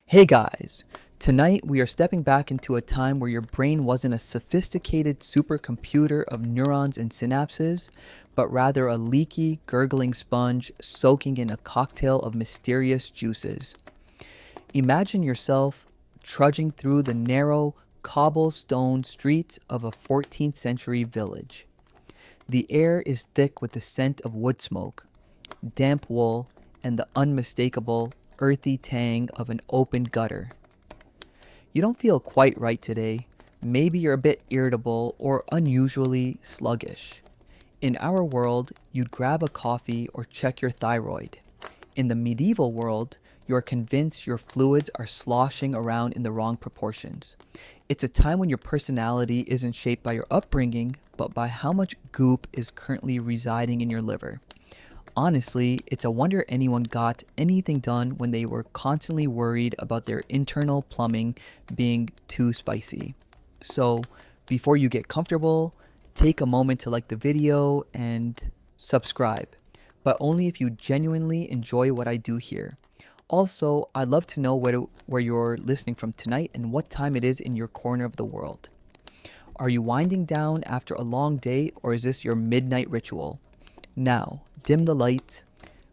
Hey guys! Tonight we are stepping back into a time where your brain wasn't a sophisticated supercomputer of neurons and synapses, but rather a leaky, gurgling sponge soaking in a cocktail of mysterious juices. Imagine yourself trudging through the narrow, cobblestone streets of a 14th century village. The air is thick with the scent of wood smoke, damp wool, and the unmistakable, earthy tang of an open gutter. You don't feel quite right today. Maybe you're a bit irritable or unusually sluggish. In our world, you'd grab a coffee or check your thyroid. In the medieval world, you are convinced your fluids are sloshing around in the wrong proportions. It's a time when your personality isn't shaped by your upbringing, but by how much goop is currently residing in your liver. Honestly, it's a wonder anyone got anything done when they were constantly worried about their internal plumbing being too spicy. So, before you get comfortable, take a moment to like the video and subscribe, but only if you genuinely enjoy what I do here. Also, I'd love to know where you're listening from tonight and what time it is in your corner of the world. Are you winding down after a long day, or is this your midnight ritual? Now, dim the lights,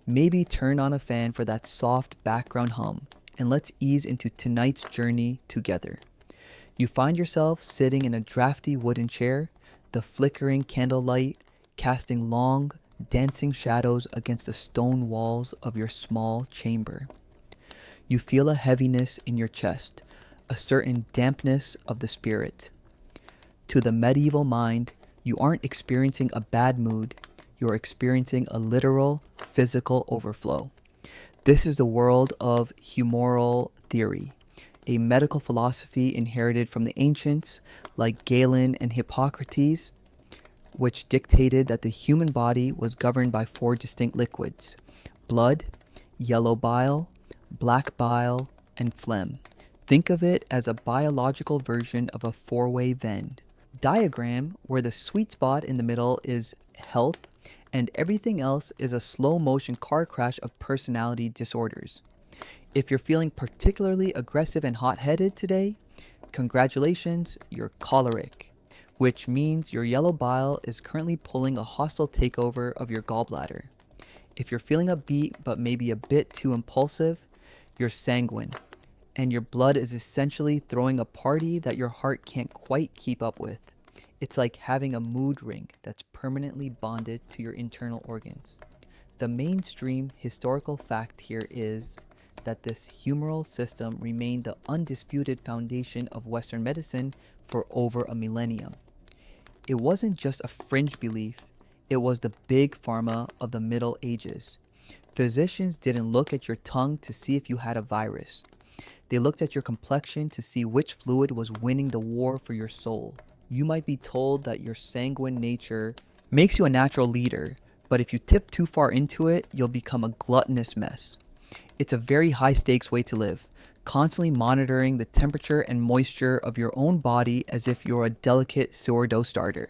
maybe turn on a fan for that soft background hum, and let's ease into tonight's journey together. You find yourself sitting in a drafty wooden chair, the flickering candlelight casting long, dancing shadows against the stone walls of your small chamber. You feel a heaviness in your chest, a certain dampness of the spirit. To the medieval mind, you aren't experiencing a bad mood, you're experiencing a literal physical overflow. This is the world of humoral theory, a medical philosophy inherited from the ancients like Galen and Hippocrates, which dictated that the human body was governed by four distinct liquids: blood, yellow bile, black bile, and phlegm. Think of it as a biological version of a four-way Venn diagram where the sweet spot in the middle is health and everything else is a slow motion car crash of personality disorders. If you're feeling particularly aggressive and hot-headed today, congratulations, you're choleric, which means your yellow bile is currently pulling a hostile takeover of your gallbladder. If you're feeling upbeat but maybe a bit too impulsive, you're sanguine, and your blood is essentially throwing a party that your heart can't quite keep up with. It's like having a mood ring that's permanently bonded to your internal organs. The mainstream historical fact here is that this humoral system remained the undisputed foundation of Western medicine for over a millennium. It wasn't just a fringe belief, it was the big pharma of the Middle Ages. Physicians didn't look at your tongue to see if you had a virus. They looked at your complexion to see which fluid was winning the war for your soul. You might be told that your sanguine nature makes you a natural leader, but if you tip too far into it, you'll become a gluttonous mess. It's a very high stakes way to live, constantly monitoring the temperature and moisture of your own body as if you're a delicate sourdough starter.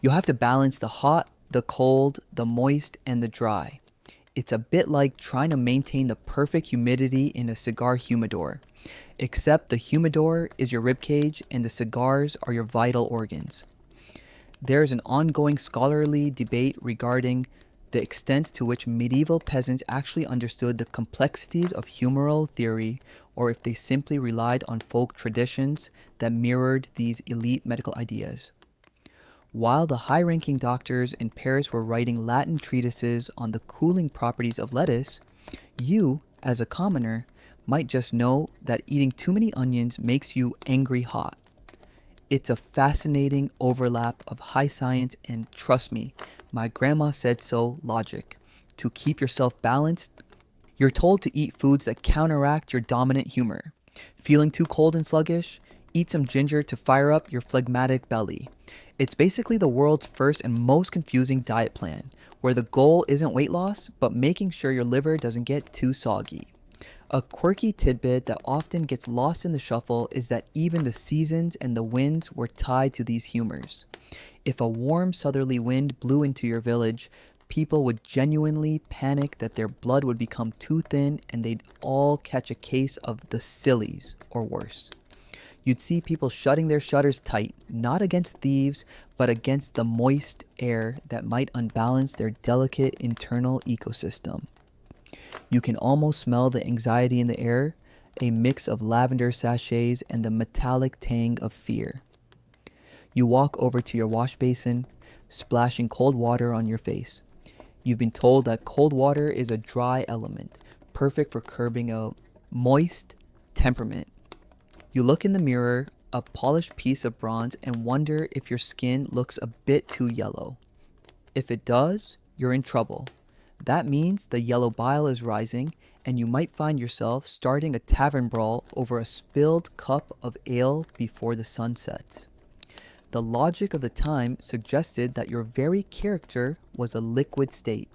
You'll have to balance the hot, the cold, the moist, and the dry. It's a bit like trying to maintain the perfect humidity in a cigar humidor, except the humidor is your ribcage and the cigars are your vital organs. There is an ongoing scholarly debate regarding the extent to which medieval peasants actually understood the complexities of humoral theory, or if they simply relied on folk traditions that mirrored these elite medical ideas. While the high-ranking doctors in Paris were writing Latin treatises on the cooling properties of lettuce, you, as a commoner, might just know that eating too many onions makes you angry hot. It's a fascinating overlap of high science and, trust me, my grandma said so, logic. To keep yourself balanced, you're told to eat foods that counteract your dominant humor. Feeling too cold and sluggish? Eat some ginger to fire up your phlegmatic belly. It's basically the world's first and most confusing diet plan, where the goal isn't weight loss, but making sure your liver doesn't get too soggy. A quirky tidbit that often gets lost in the shuffle is that even the seasons and the winds were tied to these humors. If a warm southerly wind blew into your village, People would genuinely panic that their blood would become too thin and they'd all catch a case of the sillies or worse. You'd see people shutting their shutters tight, not against thieves, but against the moist air that might unbalance their delicate internal ecosystem. You can almost smell the anxiety in the air, a mix of lavender sachets and the metallic tang of fear. You walk over to your wash basin, splashing cold water on your face. You've been told that cold water is a dry element, perfect for curbing a moist temperament. You look in the mirror, a polished piece of bronze, and wonder if your skin looks a bit too yellow. If it does, you're in trouble. That means the yellow bile is rising, and you might find yourself starting a tavern brawl over a spilled cup of ale before the sun sets. The logic of the time suggested that your very character was a liquid state.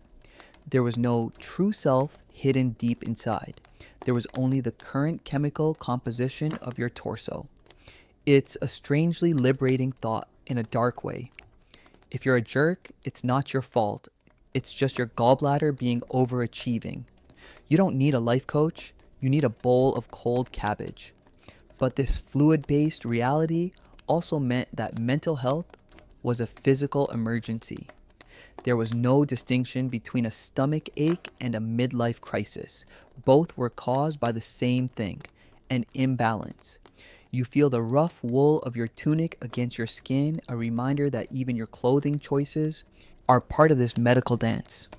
There was no true self hidden deep inside. There was only the current chemical composition of your torso. It's a strangely liberating thought in a dark way. If you're a jerk, it's not your fault. It's just your gallbladder being overachieving. You don't need a life coach. You need a bowl of cold cabbage. But this fluid-based reality also meant that mental health was a physical emergency. There was no distinction between a stomach ache and a midlife crisis. Both were caused by the same thing, an imbalance. You feel the rough wool of your tunic against your skin, a reminder that even your clothing choices are part of this medical dance.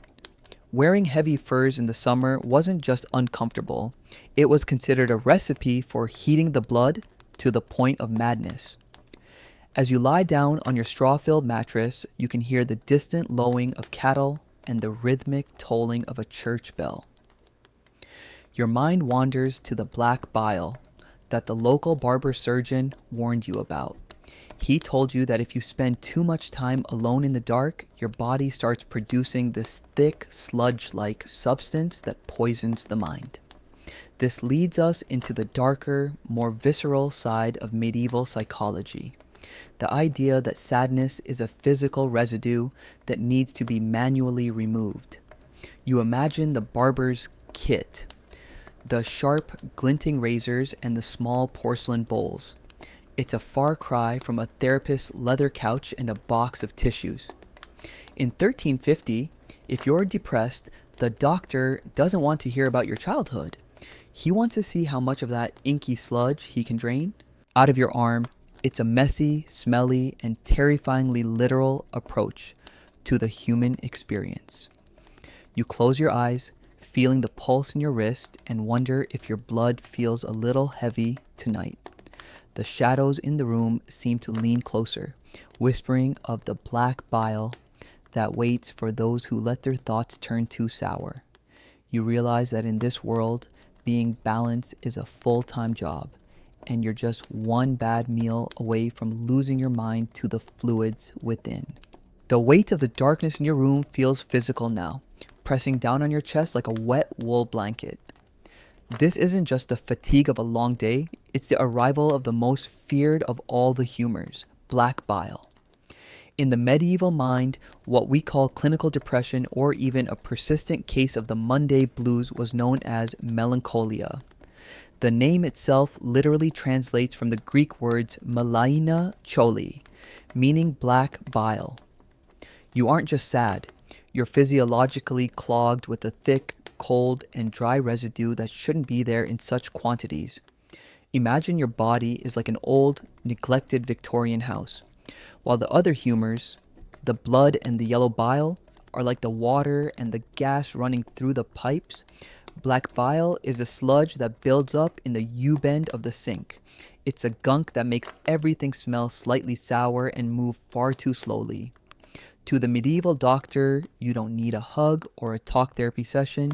Wearing heavy furs in the summer wasn't just uncomfortable, it was considered a recipe for heating the blood to the point of madness. As you lie down on your straw-filled mattress, you can hear the distant lowing of cattle and the rhythmic tolling of a church bell. Your mind wanders to the black bile that the local barber surgeon warned you about. He told you that if you spend too much time alone in the dark, your body starts producing this thick, sludge-like substance that poisons the mind. This leads us into the darker, more visceral side of medieval psychology. The idea that sadness is a physical residue that needs to be manually removed. You imagine the barber's kit, the sharp, glinting razors and the small porcelain bowls. It's a far cry from a therapist's leather couch and a box of tissues. In 1350, if you're depressed, the doctor doesn't want to hear about your childhood. He wants to see how much of that inky sludge he can drain out of your arm. It's a messy, smelly, and terrifyingly literal approach to the human experience. You close your eyes, feeling the pulse in your wrist, and wonder if your blood feels a little heavy tonight. The shadows in the room seem to lean closer, whispering of the black bile that waits for those who let their thoughts turn too sour. You realize that in this world, being balanced is a full-time job, and you're just one bad meal away from losing your mind to the fluids within. The weight of the darkness in your room feels physical now, pressing down on your chest like a wet wool blanket. This isn't just the fatigue of a long day, it's the arrival of the most feared of all the humors, black bile. In the medieval mind, what we call clinical depression or even a persistent case of the Monday blues was known as melancholia. The name itself literally translates from the Greek words malaina choli, meaning black bile. You aren't just sad, you're physiologically clogged with a thick, cold, and dry residue that shouldn't be there in such quantities. Imagine your body is like an old, neglected Victorian house, while the other humors, the blood and the yellow bile, are like the water and the gas running through the pipes. Black bile is the sludge that builds up in the U-bend of the sink. It's a gunk that makes everything smell slightly sour and move far too slowly. To the medieval doctor, you don't need a hug or a talk therapy session.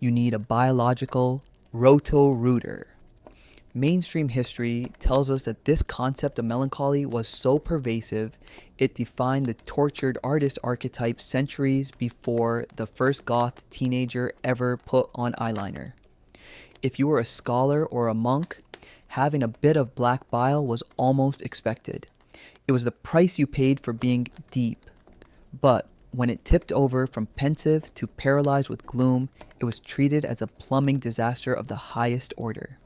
You need a biological roto-rooter. Mainstream history tells us that this concept of melancholy was so pervasive, it defined the tortured artist archetype centuries before the first goth teenager ever put on eyeliner. If you were a scholar or a monk, having a bit of black bile was almost expected. It was the price you paid for being deep. But When it tipped over from pensive to paralyzed with gloom, it was treated as a plumbing disaster of the highest order.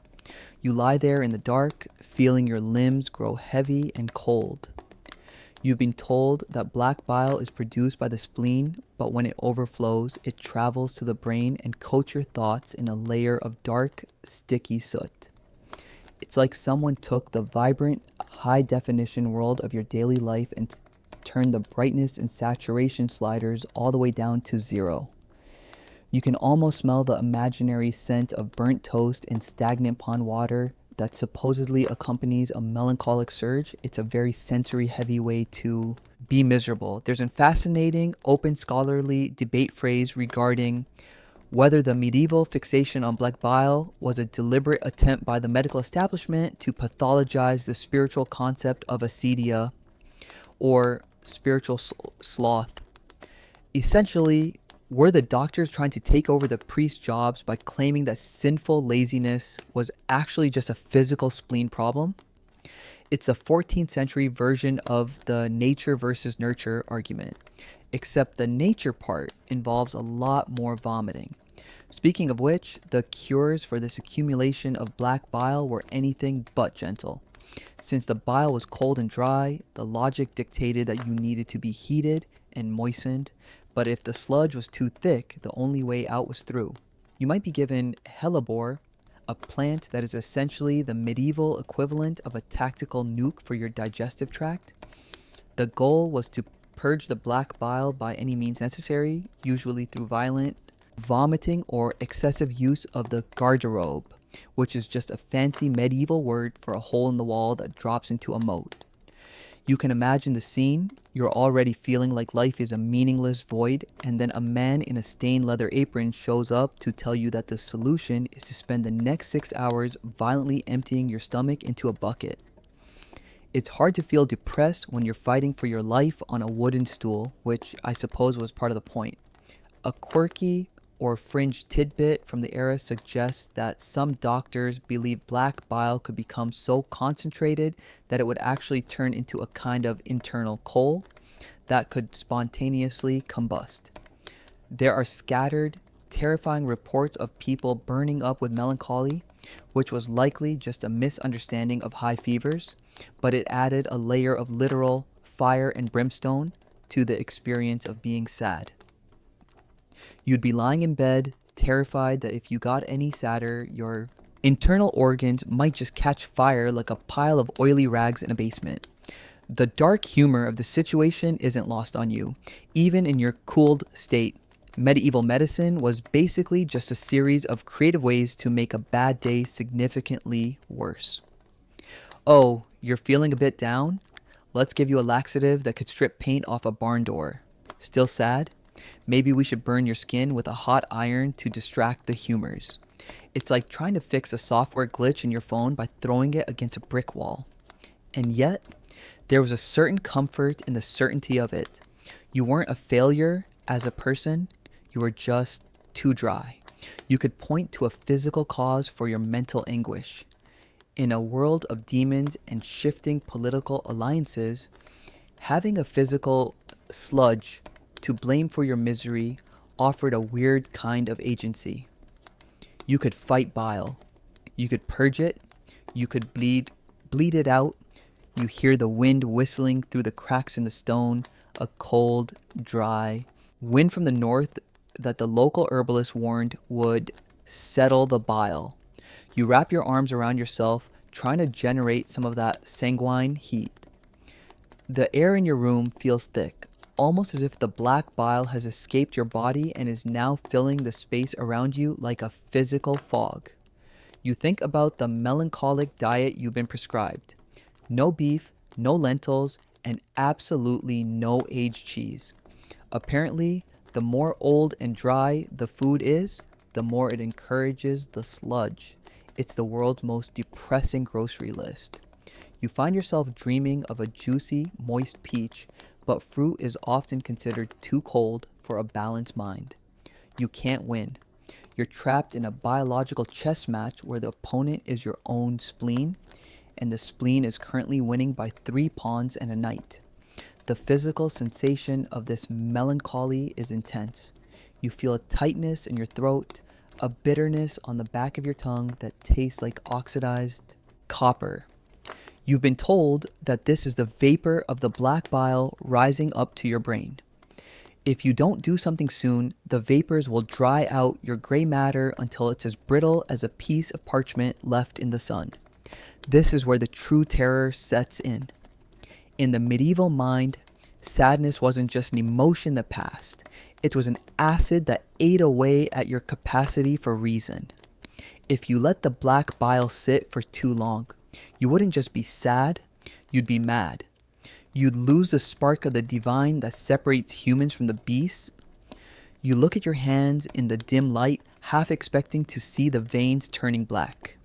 You lie there in the dark, feeling your limbs grow heavy and cold. You've been told that black bile is produced by the spleen, but when it overflows, it travels to the brain and coats your thoughts in a layer of dark, sticky soot. It's like someone took the vibrant, high-definition world of your daily life and turned the brightness and saturation sliders all the way down to 0. You can almost smell the imaginary scent of burnt toast and stagnant pond water that supposedly accompanies a melancholic surge. It's a very sensory-heavy way to be miserable. There's a fascinating, open scholarly debate phrase regarding whether the medieval fixation on black bile was a deliberate attempt by the medical establishment to pathologize the spiritual concept of acedia or spiritual sloth. Essentially, were the doctors trying to take over the priest's jobs by claiming that sinful laziness was actually just a physical spleen problem? It's a 14th century version of the nature versus nurture argument, except the nature part involves a lot more vomiting. Speaking of which, the cures for this accumulation of black bile were anything but gentle. Since the bile was cold and dry, the logic dictated that you needed to be heated and moistened, but if the sludge was too thick, the only way out was through. You might be given hellebore, a plant that is essentially the medieval equivalent of a tactical nuke for your digestive tract. The goal was to purge the black bile by any means necessary, usually through violent vomiting or excessive use of the garderobe, which is just a fancy medieval word for a hole in the wall that drops into a moat. You can imagine the scene. You're already feeling like life is a meaningless void, and then a man in a stained leather apron shows up to tell you that the solution is to spend the next 6 hours violently emptying your stomach into a bucket. It's hard to feel depressed when you're fighting for your life on a wooden stool, which I suppose was part of the point. A quirky or fringe tidbit from the era suggests that some doctors believe black bile could become so concentrated that it would actually turn into a kind of internal coal that could spontaneously combust. There are scattered, terrifying reports of people burning up with melancholy, which was likely just a misunderstanding of high fevers, but it added a layer of literal fire and brimstone to the experience of being sad. You'd be lying in bed, terrified that if you got any sadder, your internal organs might just catch fire like a pile of oily rags in a basement. The dark humor of the situation isn't lost on you, even in your cooled state. Medieval medicine was basically just a series of creative ways to make a bad day significantly worse. Oh, you're feeling a bit down? Let's give you a laxative that could strip paint off a barn door. Still sad? Maybe we should burn your skin with a hot iron to distract the humors. It's like trying to fix a software glitch in your phone by throwing it against a brick wall. And yet, there was a certain comfort in the certainty of it. You weren't a failure as a person, you were just too dry. You could point to a physical cause for your mental anguish. In a world of demons and shifting political alliances, having a physical sludge to blame for your misery offered a weird kind of agency. You could fight bile. You could purge it. You could bleed it out. You hear the wind whistling through the cracks in the stone, a cold, dry wind from the north that the local herbalist warned would settle the bile. You wrap your arms around yourself, trying to generate some of that sanguine heat. The air in your room feels thick, almost as if the black bile has escaped your body and is now filling the space around you like a physical fog. You think about the melancholic diet you've been prescribed. No beef, no lentils, and absolutely no aged cheese. Apparently, the more old and dry the food is, the more it encourages the sludge. It's the world's most depressing grocery list. You find yourself dreaming of a juicy, moist peach, but fruit is often considered too cold for a balanced mind. You can't win. You're trapped in a biological chess match where the opponent is your own spleen, and the spleen is currently winning by 3 pawns and a knight. The physical sensation of this melancholy is intense. You feel a tightness in your throat, a bitterness on the back of your tongue that tastes like oxidized copper. You've been told that this is the vapor of the black bile rising up to your brain. If you don't do something soon, the vapors will dry out your gray matter until it's as brittle as a piece of parchment left in the sun. This is where the true terror sets in. In the medieval mind, sadness wasn't just an emotion that passed. It was an acid that ate away at your capacity for reason. If you let the black bile sit for too long, you wouldn't just be sad, you'd be mad. You'd lose the spark of the divine that separates humans from the beasts. You look at your hands in the dim light, half expecting to see the veins turning black.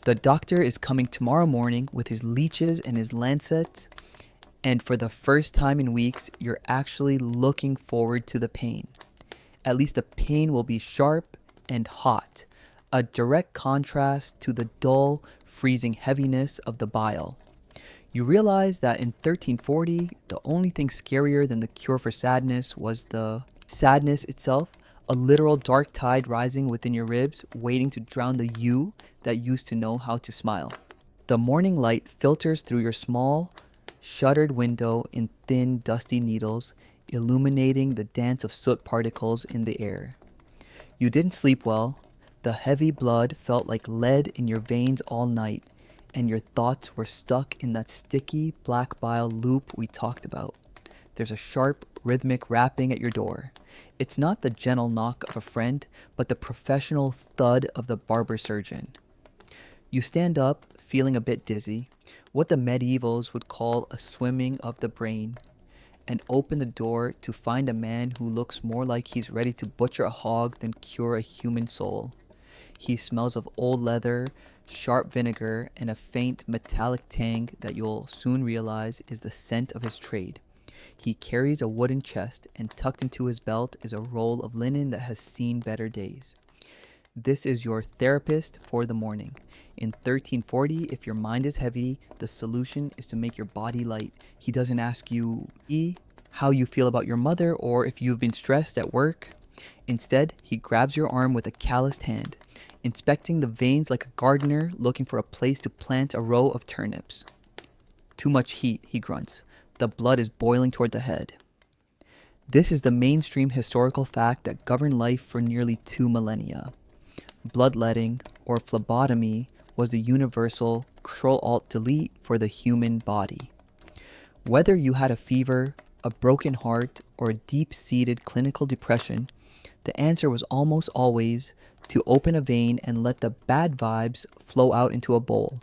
The doctor is coming tomorrow morning with his leeches and his lancets, and for the first time in weeks, you're actually looking forward to the pain. At least the pain will be sharp and hot, a direct contrast to the dull, freezing heaviness of the bile. You realize that in 1340, the only thing scarier than the cure for sadness was the sadness itself, a literal dark tide rising within your ribs, waiting to drown the you that used to know how to smile. The morning light filters through your small, shuttered window in thin, dusty needles, illuminating the dance of soot particles in the air. You didn't sleep well. The heavy blood felt like lead in your veins all night, and your thoughts were stuck in that sticky black bile loop we talked about. There's a sharp, rhythmic rapping at your door. It's not the gentle knock of a friend, but the professional thud of the barber surgeon. You stand up, feeling a bit dizzy, what the medievals would call a swimming of the brain, and open the door to find a man who looks more like he's ready to butcher a hog than cure a human soul. He smells of old leather, sharp vinegar, and a faint metallic tang that you'll soon realize is the scent of his trade. He carries a wooden chest, and tucked into his belt is a roll of linen that has seen better days. This is your therapist for the morning. In 1340, if your mind is heavy, the solution is to make your body light. He doesn't ask you how you feel about your mother or if you've been stressed at work. Instead, he grabs your arm with a calloused hand, inspecting the veins like a gardener looking for a place to plant a row of turnips. Too much heat, he grunts. The blood is boiling toward the head. This is the mainstream historical fact that governed life for nearly 2 millennia. Bloodletting, or phlebotomy, was the universal Ctrl-Alt-Delete for the human body. Whether you had a fever, a broken heart, or a deep-seated clinical depression, the answer was almost always to open a vein and let the bad vibes flow out into a bowl.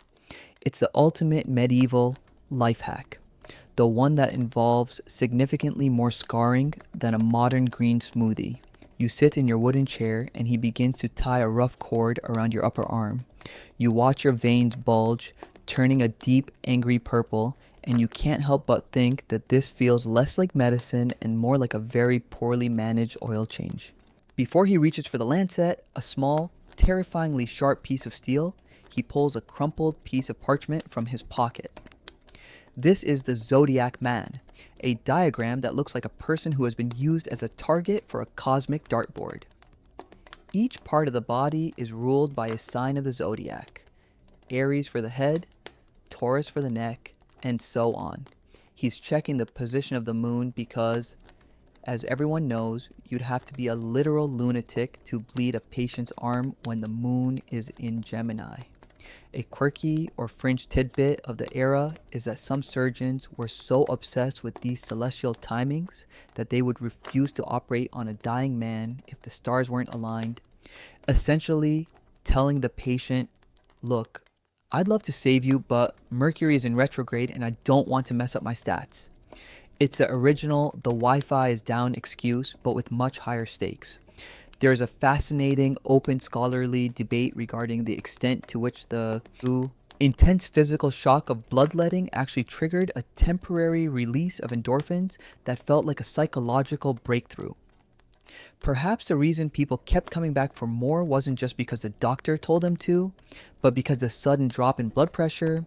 It's the ultimate medieval life hack, the one that involves significantly more scarring than a modern green smoothie. You sit in your wooden chair and he begins to tie a rough cord around your upper arm. You watch your veins bulge, turning a deep, angry purple, and you can't help but think that this feels less like medicine and more like a very poorly managed oil change. Before he reaches for the lancet, a small, terrifyingly sharp piece of steel, he pulls a crumpled piece of parchment from his pocket. This is the Zodiac Man, a diagram that looks like a person who has been used as a target for a cosmic dartboard. Each part of the body is ruled by a sign of the zodiac. Aries for the head, Taurus for the neck, and so on. He's checking the position of the moon because, as everyone knows, you'd have to be a literal lunatic to bleed a patient's arm when the moon is in Gemini. A quirky or fringe tidbit of the era is that some surgeons were so obsessed with these celestial timings that they would refuse to operate on a dying man if the stars weren't aligned, essentially telling the patient, "Look, I'd love to save you, but Mercury is in retrograde and I don't want to mess up my stats." It's the original "the Wi-Fi is down" excuse, but with much higher stakes. There is a fascinating, open scholarly debate regarding the extent to which the intense physical shock of bloodletting actually triggered a temporary release of endorphins that felt like a psychological breakthrough. Perhaps the reason people kept coming back for more wasn't just because the doctor told them to, but because the sudden drop in blood pressure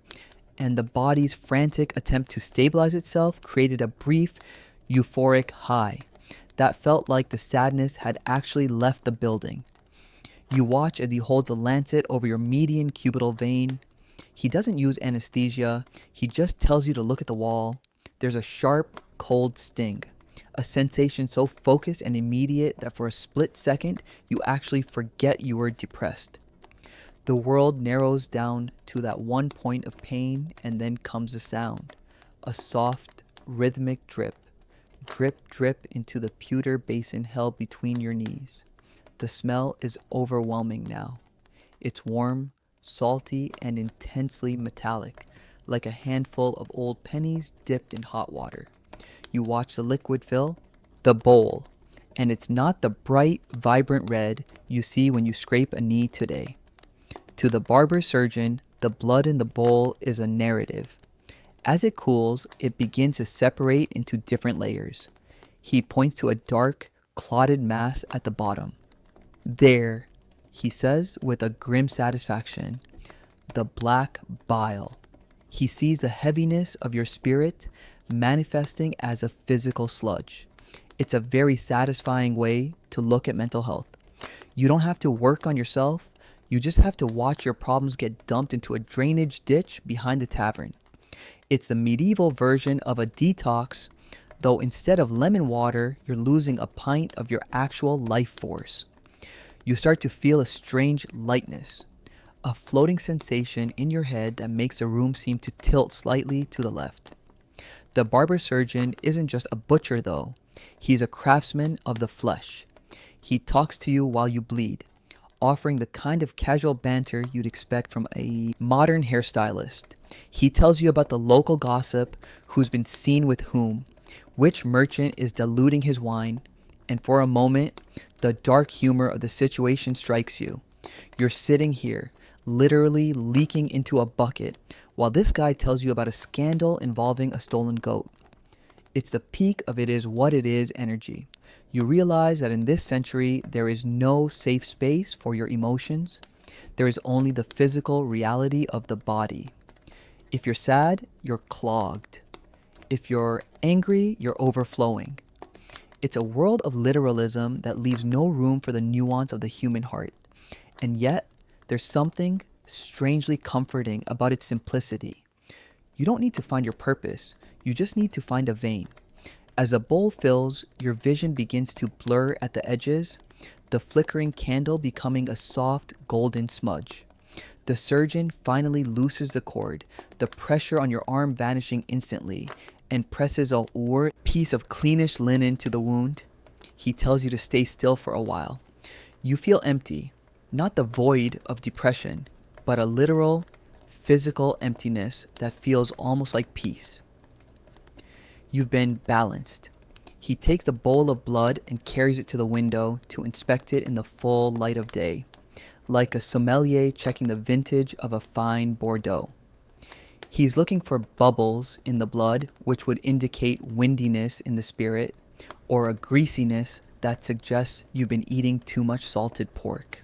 and the body's frantic attempt to stabilize itself created a brief, euphoric high that felt like the sadness had actually left the building. You watch as he holds a lancet over your median cubital vein. He doesn't use anesthesia, he just tells you to look at the wall. There's a sharp, cold sting, a sensation so focused and immediate that for a split second, you actually forget you were depressed. The world narrows down to that one point of pain, and then comes a sound, a soft, rhythmic drip. Drip, drip into the pewter basin held between your knees. The smell is overwhelming now. It's warm, salty, and intensely metallic, like a handful of old pennies dipped in hot water. You watch the liquid fill the bowl, and it's not the bright, vibrant red you see when you scrape a knee today. To the barber surgeon, the blood in the bowl is a narrative. As it cools, it begins to separate into different layers. He points to a dark, clotted mass at the bottom. There, he says with a grim satisfaction, the black bile. He sees the heaviness of your spirit manifesting as a physical sludge. It's a very satisfying way to look at mental health. You don't have to work on yourself. You just have to watch your problems get dumped into a drainage ditch behind the tavern. It's the medieval version of a detox, though instead of lemon water, you're losing a pint of your actual life force. You start to feel a strange lightness, a floating sensation in your head that makes the room seem to tilt slightly to the left. The barber surgeon isn't just a butcher, though. He's a craftsman of the flesh. He talks to you while you bleed, offering the kind of casual banter you'd expect from a modern hairstylist. He tells you about the local gossip, who's been seen with whom, which merchant is diluting his wine, and for a moment, the dark humor of the situation strikes you. You're sitting here, literally leaking into a bucket, while this guy tells you about a scandal involving a stolen goat. It's the peak of it is what it is energy. You realize that in this century, there is no safe space for your emotions. There is only the physical reality of the body. If you're sad, you're clogged. If you're angry, you're overflowing. It's a world of literalism that leaves no room for the nuance of the human heart. And yet, there's something strangely comforting about its simplicity. You don't need to find your purpose. You just need to find a vein. As the bowl fills, your vision begins to blur at the edges, the flickering candle becoming a soft golden smudge. The surgeon finally looses the cord, the pressure on your arm vanishing instantly, and presses a piece of cleanish linen to the wound. He tells you to stay still for a while. You feel empty, not the void of depression, but a literal, physical emptiness that feels almost like peace. You've been balanced. He takes the bowl of blood and carries it to the window to inspect it in the full light of day, like a sommelier checking the vintage of a fine Bordeaux. He's looking for bubbles in the blood, which would indicate windiness in the spirit, or a greasiness that suggests you've been eating too much salted pork.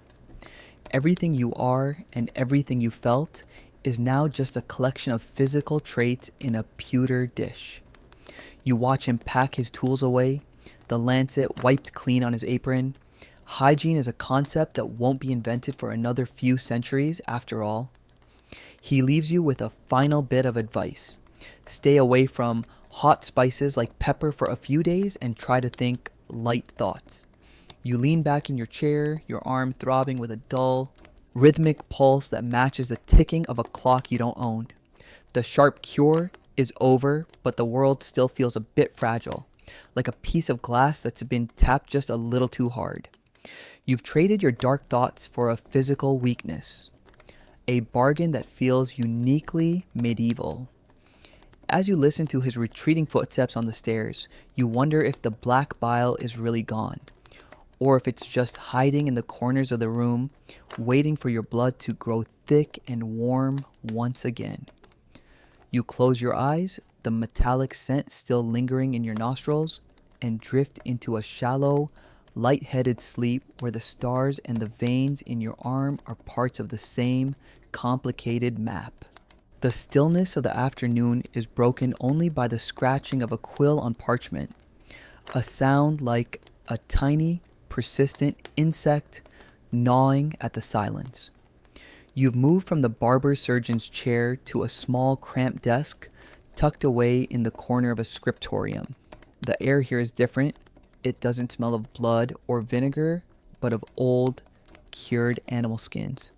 Everything you are and everything you felt is now just a collection of physical traits in a pewter dish. You watch him pack his tools away, the lancet wiped clean on his apron. Hygiene is a concept that won't be invented for another few centuries after all. He leaves you with a final bit of advice. Stay away from hot spices like pepper for a few days and try to think light thoughts. You lean back in your chair, your arm throbbing with a dull, rhythmic pulse that matches the ticking of a clock you don't own. The sharp cure is over, but the world still feels a bit fragile, like a piece of glass that's been tapped just a little too hard. You've traded your dark thoughts for a physical weakness, a bargain that feels uniquely medieval. As you listen to his retreating footsteps on the stairs, you wonder if the black bile is really gone, or if it's just hiding in the corners of the room, waiting for your blood to grow thick and warm once again. You close your eyes, the metallic scent still lingering in your nostrils, and drift into a shallow, light-headed sleep where the stars and the veins in your arm are parts of the same complicated map. The stillness of the afternoon is broken only by the scratching of a quill on parchment, a sound like a tiny, persistent insect gnawing at the silence. You've moved from the barber surgeon's chair to a small, cramped desk tucked away in the corner of a scriptorium. The air here is different. It doesn't smell of blood or vinegar, but of old, cured animal skins,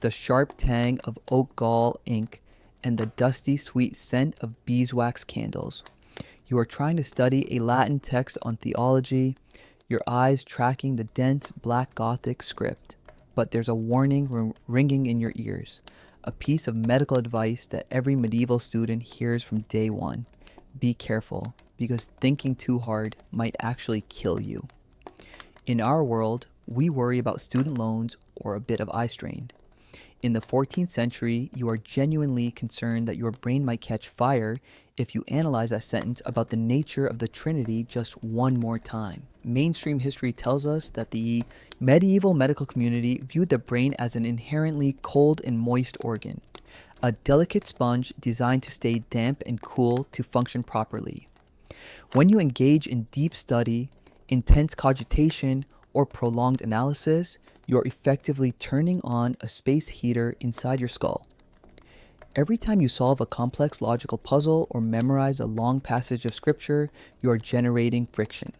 the sharp tang of oak gall ink, and the dusty, sweet scent of beeswax candles. You are trying to study a Latin text on theology, your eyes tracking the dense black Gothic script. But there's a warning ringing in your ears, a piece of medical advice that every medieval student hears from day one. Be careful, because thinking too hard might actually kill you. In our world, we worry about student loans or a bit of eye strain. In the 14th century, you are genuinely concerned that your brain might catch fire if you analyze that sentence about the nature of the Trinity just one more time. Mainstream history tells us that the medieval medical community viewed the brain as an inherently cold and moist organ, a delicate sponge designed to stay damp and cool to function properly. When you engage in deep study, intense cogitation, or prolonged analysis, you're effectively turning on a space heater inside your skull. Every time you solve a complex logical puzzle or memorize a long passage of scripture, you are generating friction.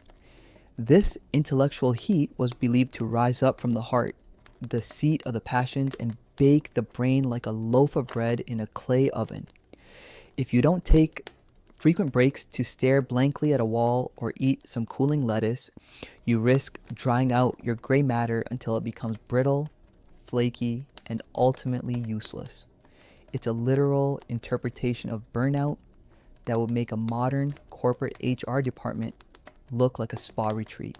This intellectual heat was believed to rise up from the heart, the seat of the passions, and bake the brain like a loaf of bread in a clay oven. If you don't take frequent breaks to stare blankly at a wall or eat some cooling lettuce, you risk drying out your gray matter until it becomes brittle, flaky, and ultimately useless. It's a literal interpretation of burnout that would make a modern corporate HR department look like a spa retreat.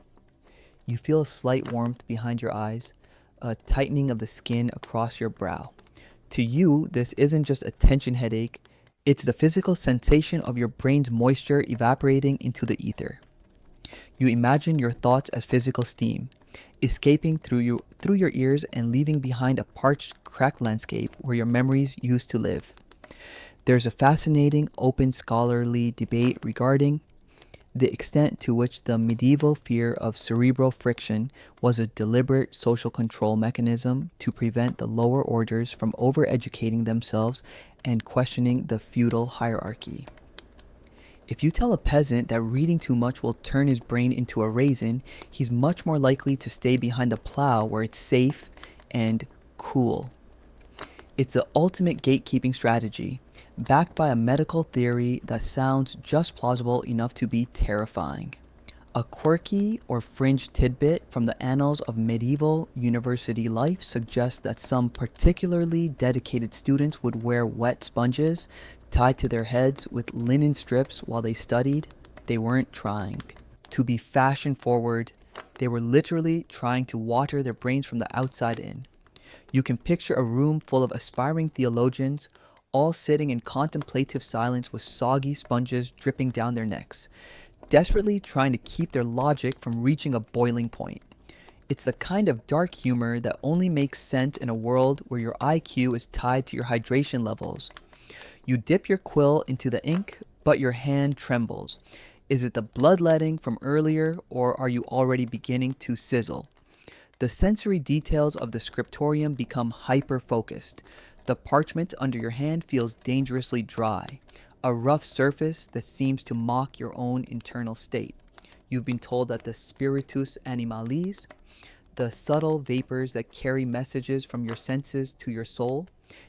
You feel a slight warmth behind your eyes, a tightening of the skin across your brow. To you, this isn't just a tension headache, it's the physical sensation of your brain's moisture evaporating into the ether. You imagine your thoughts as physical steam, escaping through your ears and leaving behind a parched, cracked landscape where your memories used to live. There's a fascinating, open scholarly debate regarding the extent to which the medieval fear of cerebral friction was a deliberate social control mechanism to prevent the lower orders from overeducating themselves and questioning the feudal hierarchy. If you tell a peasant that reading too much will turn his brain into a raisin, he's much more likely to stay behind the plow where it's safe and cool. It's the ultimate gatekeeping strategy, backed by a medical theory that sounds just plausible enough to be terrifying. A quirky or fringe tidbit from the annals of medieval university life suggests that some particularly dedicated students would wear wet sponges tied to their heads with linen strips while they studied. They weren't trying to be fashion forward. They were literally trying to water their brains from the outside in. You can picture a room full of aspiring theologians, all sitting in contemplative silence with soggy sponges dripping down their necks, desperately trying to keep their logic from reaching a boiling point. It's the kind of dark humor that only makes sense in a world where your IQ is tied to your hydration levels. You dip your quill into the ink, but your hand trembles. Is it the bloodletting from earlier, or are you already beginning to sizzle? The sensory details of the scriptorium become hyper-focused. The parchment under your hand feels dangerously dry, a rough surface that seems to mock your own internal state. You've been told that the spiritus animalis, the subtle vapors that carry messages from your senses to your soul,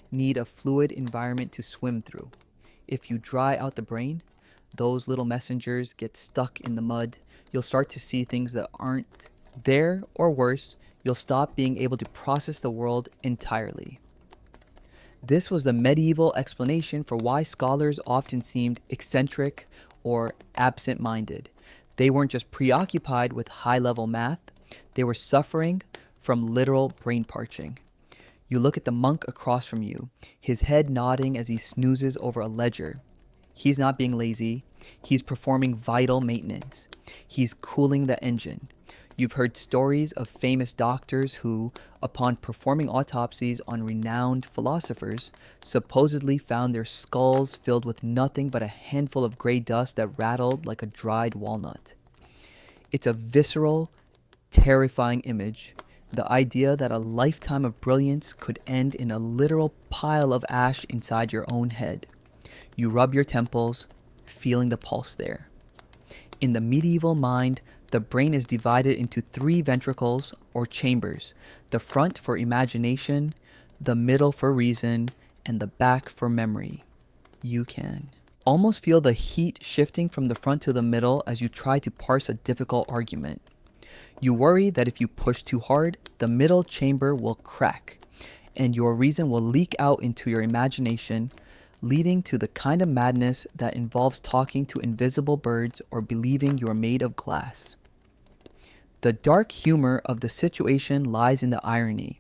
need a fluid environment to swim through. If you dry out the brain, those little messengers get stuck in the mud. You'll start to see things that aren't there, or worse, you'll stop being able to process the world entirely. This was the medieval explanation for why scholars often seemed eccentric or absent-minded. They weren't just preoccupied with high-level math, they were suffering from literal brain parching. You look at the monk across from you, his head nodding as he snoozes over a ledger. He's not being lazy, he's performing vital maintenance. He's cooling the engine. You've heard stories of famous doctors who, upon performing autopsies on renowned philosophers, supposedly found their skulls filled with nothing but a handful of gray dust that rattled like a dried walnut. It's a visceral, terrifying image. The idea that a lifetime of brilliance could end in a literal pile of ash inside your own head. You rub your temples, feeling the pulse there. In the medieval mind, the brain is divided into 3 ventricles or chambers, the front for imagination, the middle for reason, and the back for memory. You can almost feel the heat shifting from the front to the middle as you try to parse a difficult argument. You worry that if you push too hard, the middle chamber will crack, and your reason will leak out into your imagination, leading to the kind of madness that involves talking to invisible birds or believing you are made of glass. The dark humor of the situation lies in the irony.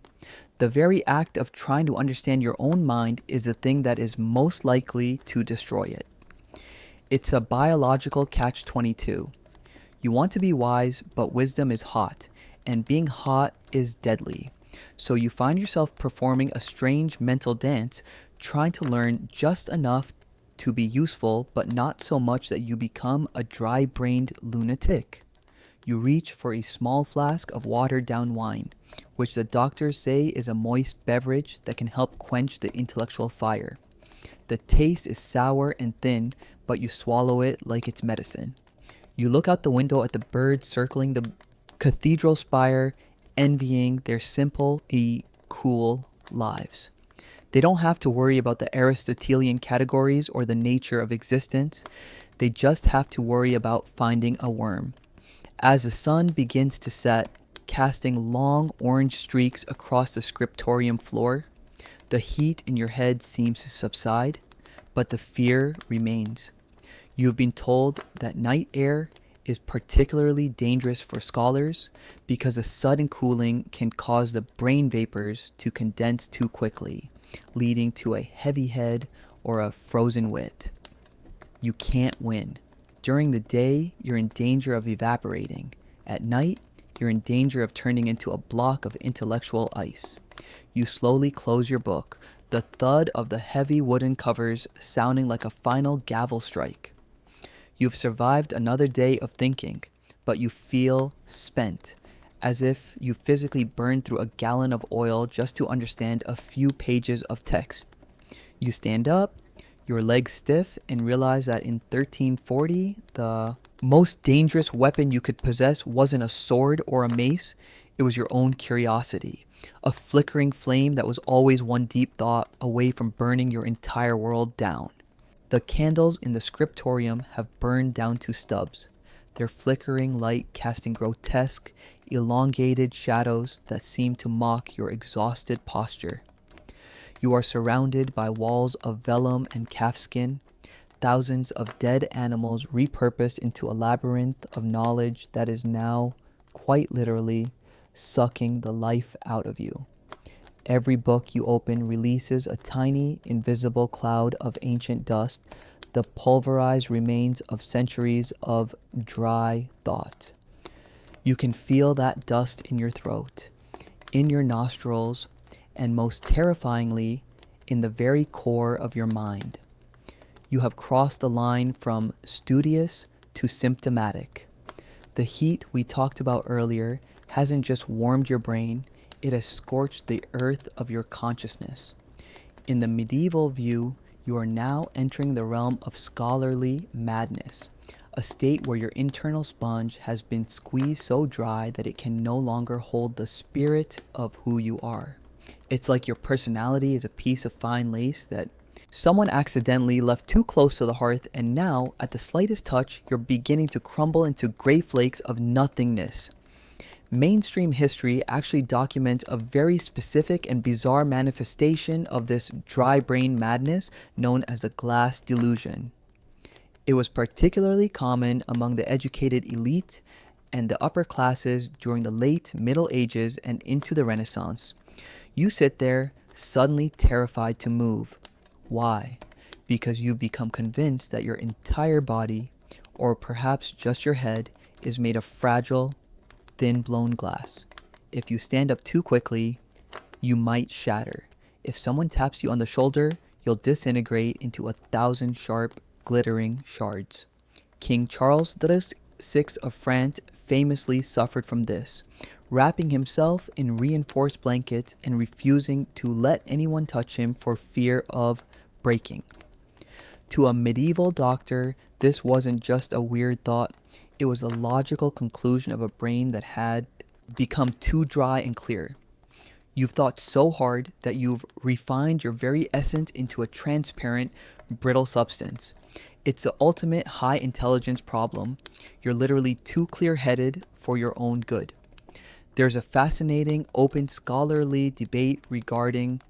The very act of trying to understand your own mind is the thing that is most likely to destroy it. It's a biological catch-22. You want to be wise, but wisdom is hot, and being hot is deadly. So you find yourself performing a strange mental dance, trying to learn just enough to be useful, but not so much that you become a dry-brained lunatic. You reach for a small flask of watered-down wine, which the doctors say is a moist beverage that can help quench the intellectual fire. The taste is sour and thin, but you swallow it like it's medicine. You look out the window at the birds circling the cathedral spire, envying their simple, cool lives. They don't have to worry about the Aristotelian categories or the nature of existence. They just have to worry about finding a worm. As the sun begins to set, casting long orange streaks across the scriptorium floor, the heat in your head seems to subside, but the fear remains. You have been told that night air is particularly dangerous for scholars because a sudden cooling can cause the brain vapors to condense too quickly, leading to a heavy head or a frozen wit. You can't win. During the day, you're in danger of evaporating. At night, you're in danger of turning into a block of intellectual ice. You slowly close your book, the thud of the heavy wooden covers sounding like a final gavel strike. You've survived another day of thinking, but you feel spent, as if you physically burned through a gallon of oil just to understand a few pages of text. You stand up, your legs stiff, and realize that in 1340, the most dangerous weapon you could possess wasn't a sword or a mace, it was your own curiosity, a flickering flame that was always one deep thought away from burning your entire world down. The candles in the scriptorium have burned down to stubs, their flickering light casting grotesque, elongated shadows that seem to mock your exhausted posture. You are surrounded by walls of vellum and calfskin, thousands of dead animals repurposed into a labyrinth of knowledge that is now, quite literally, sucking the life out of you. Every book you open releases a tiny, invisible cloud of ancient dust, the pulverized remains of centuries of dry thought. You can feel that dust in your throat, in your nostrils, and most terrifyingly, in the very core of your mind. You have crossed the line from studious to symptomatic. The heat we talked about earlier hasn't just warmed your brain, it has scorched the earth of your consciousness. In the medieval view, you are now entering the realm of scholarly madness, a state where your internal sponge has been squeezed so dry that it can no longer hold the spirit of who you are. It's like your personality is a piece of fine lace that someone accidentally left too close to the hearth, and now, at the slightest touch, you're beginning to crumble into gray flakes of nothingness. Mainstream history actually documents a very specific and bizarre manifestation of this dry brain madness known as the glass delusion. It was particularly common among the educated elite and the upper classes during the late Middle Ages and into the Renaissance. You sit there, suddenly terrified to move. Why? Because you've become convinced that your entire body, or perhaps just your head, is made of fragile, thin blown glass. If you stand up too quickly, you might shatter. If someone taps you on the shoulder, you'll disintegrate into 1,000 sharp, glittering shards. King Charles VI of France famously suffered from this, wrapping himself in reinforced blankets and refusing to let anyone touch him for fear of breaking. To a medieval doctor, this wasn't just a weird thought, it was a logical conclusion of a brain that had become too dry and clear. You've thought so hard that you've refined your very essence into a transparent, brittle substance. It's the ultimate high intelligence problem. You're literally too clear-headed for your own good. There's a fascinating, open, scholarly debate regarding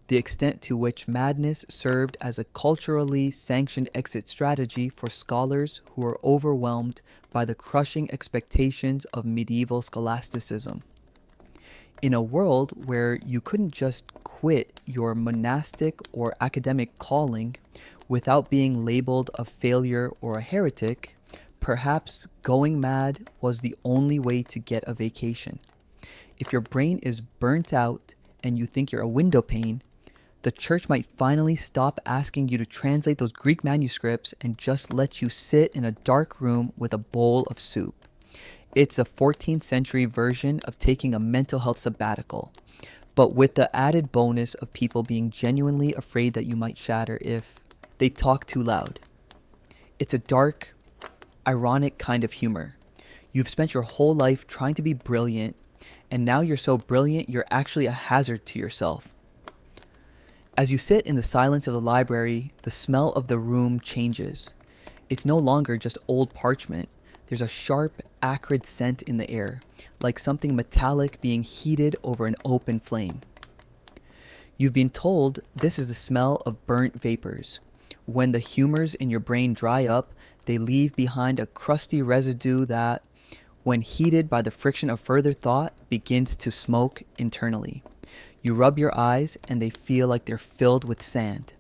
the extent to which madness served as a culturally sanctioned exit strategy for scholars who were overwhelmed by the crushing expectations of medieval scholasticism. In a world where you couldn't just quit your monastic or academic calling without being labeled a failure or a heretic, perhaps going mad was the only way to get a vacation. If your brain is burnt out and you think you're a window pane, the church might finally stop asking you to translate those Greek manuscripts and just let you sit in a dark room with a bowl of soup. It's a 14th century version of taking a mental health sabbatical, but with the added bonus of people being genuinely afraid that you might shatter if they talk too loud. It's a dark, ironic kind of humor. You've spent your whole life trying to be brilliant, and now you're so brilliant you're actually a hazard to yourself. As you sit in the silence of the library, the smell of the room changes. It's no longer just old parchment. There's a sharp, acrid scent in the air, like something metallic being heated over an open flame. You've been told this is the smell of burnt vapors. When the humors in your brain dry up, they leave behind a crusty residue that, when heated by the friction of further thought, begins to smoke internally. You rub your eyes and they feel like they're filled with sand.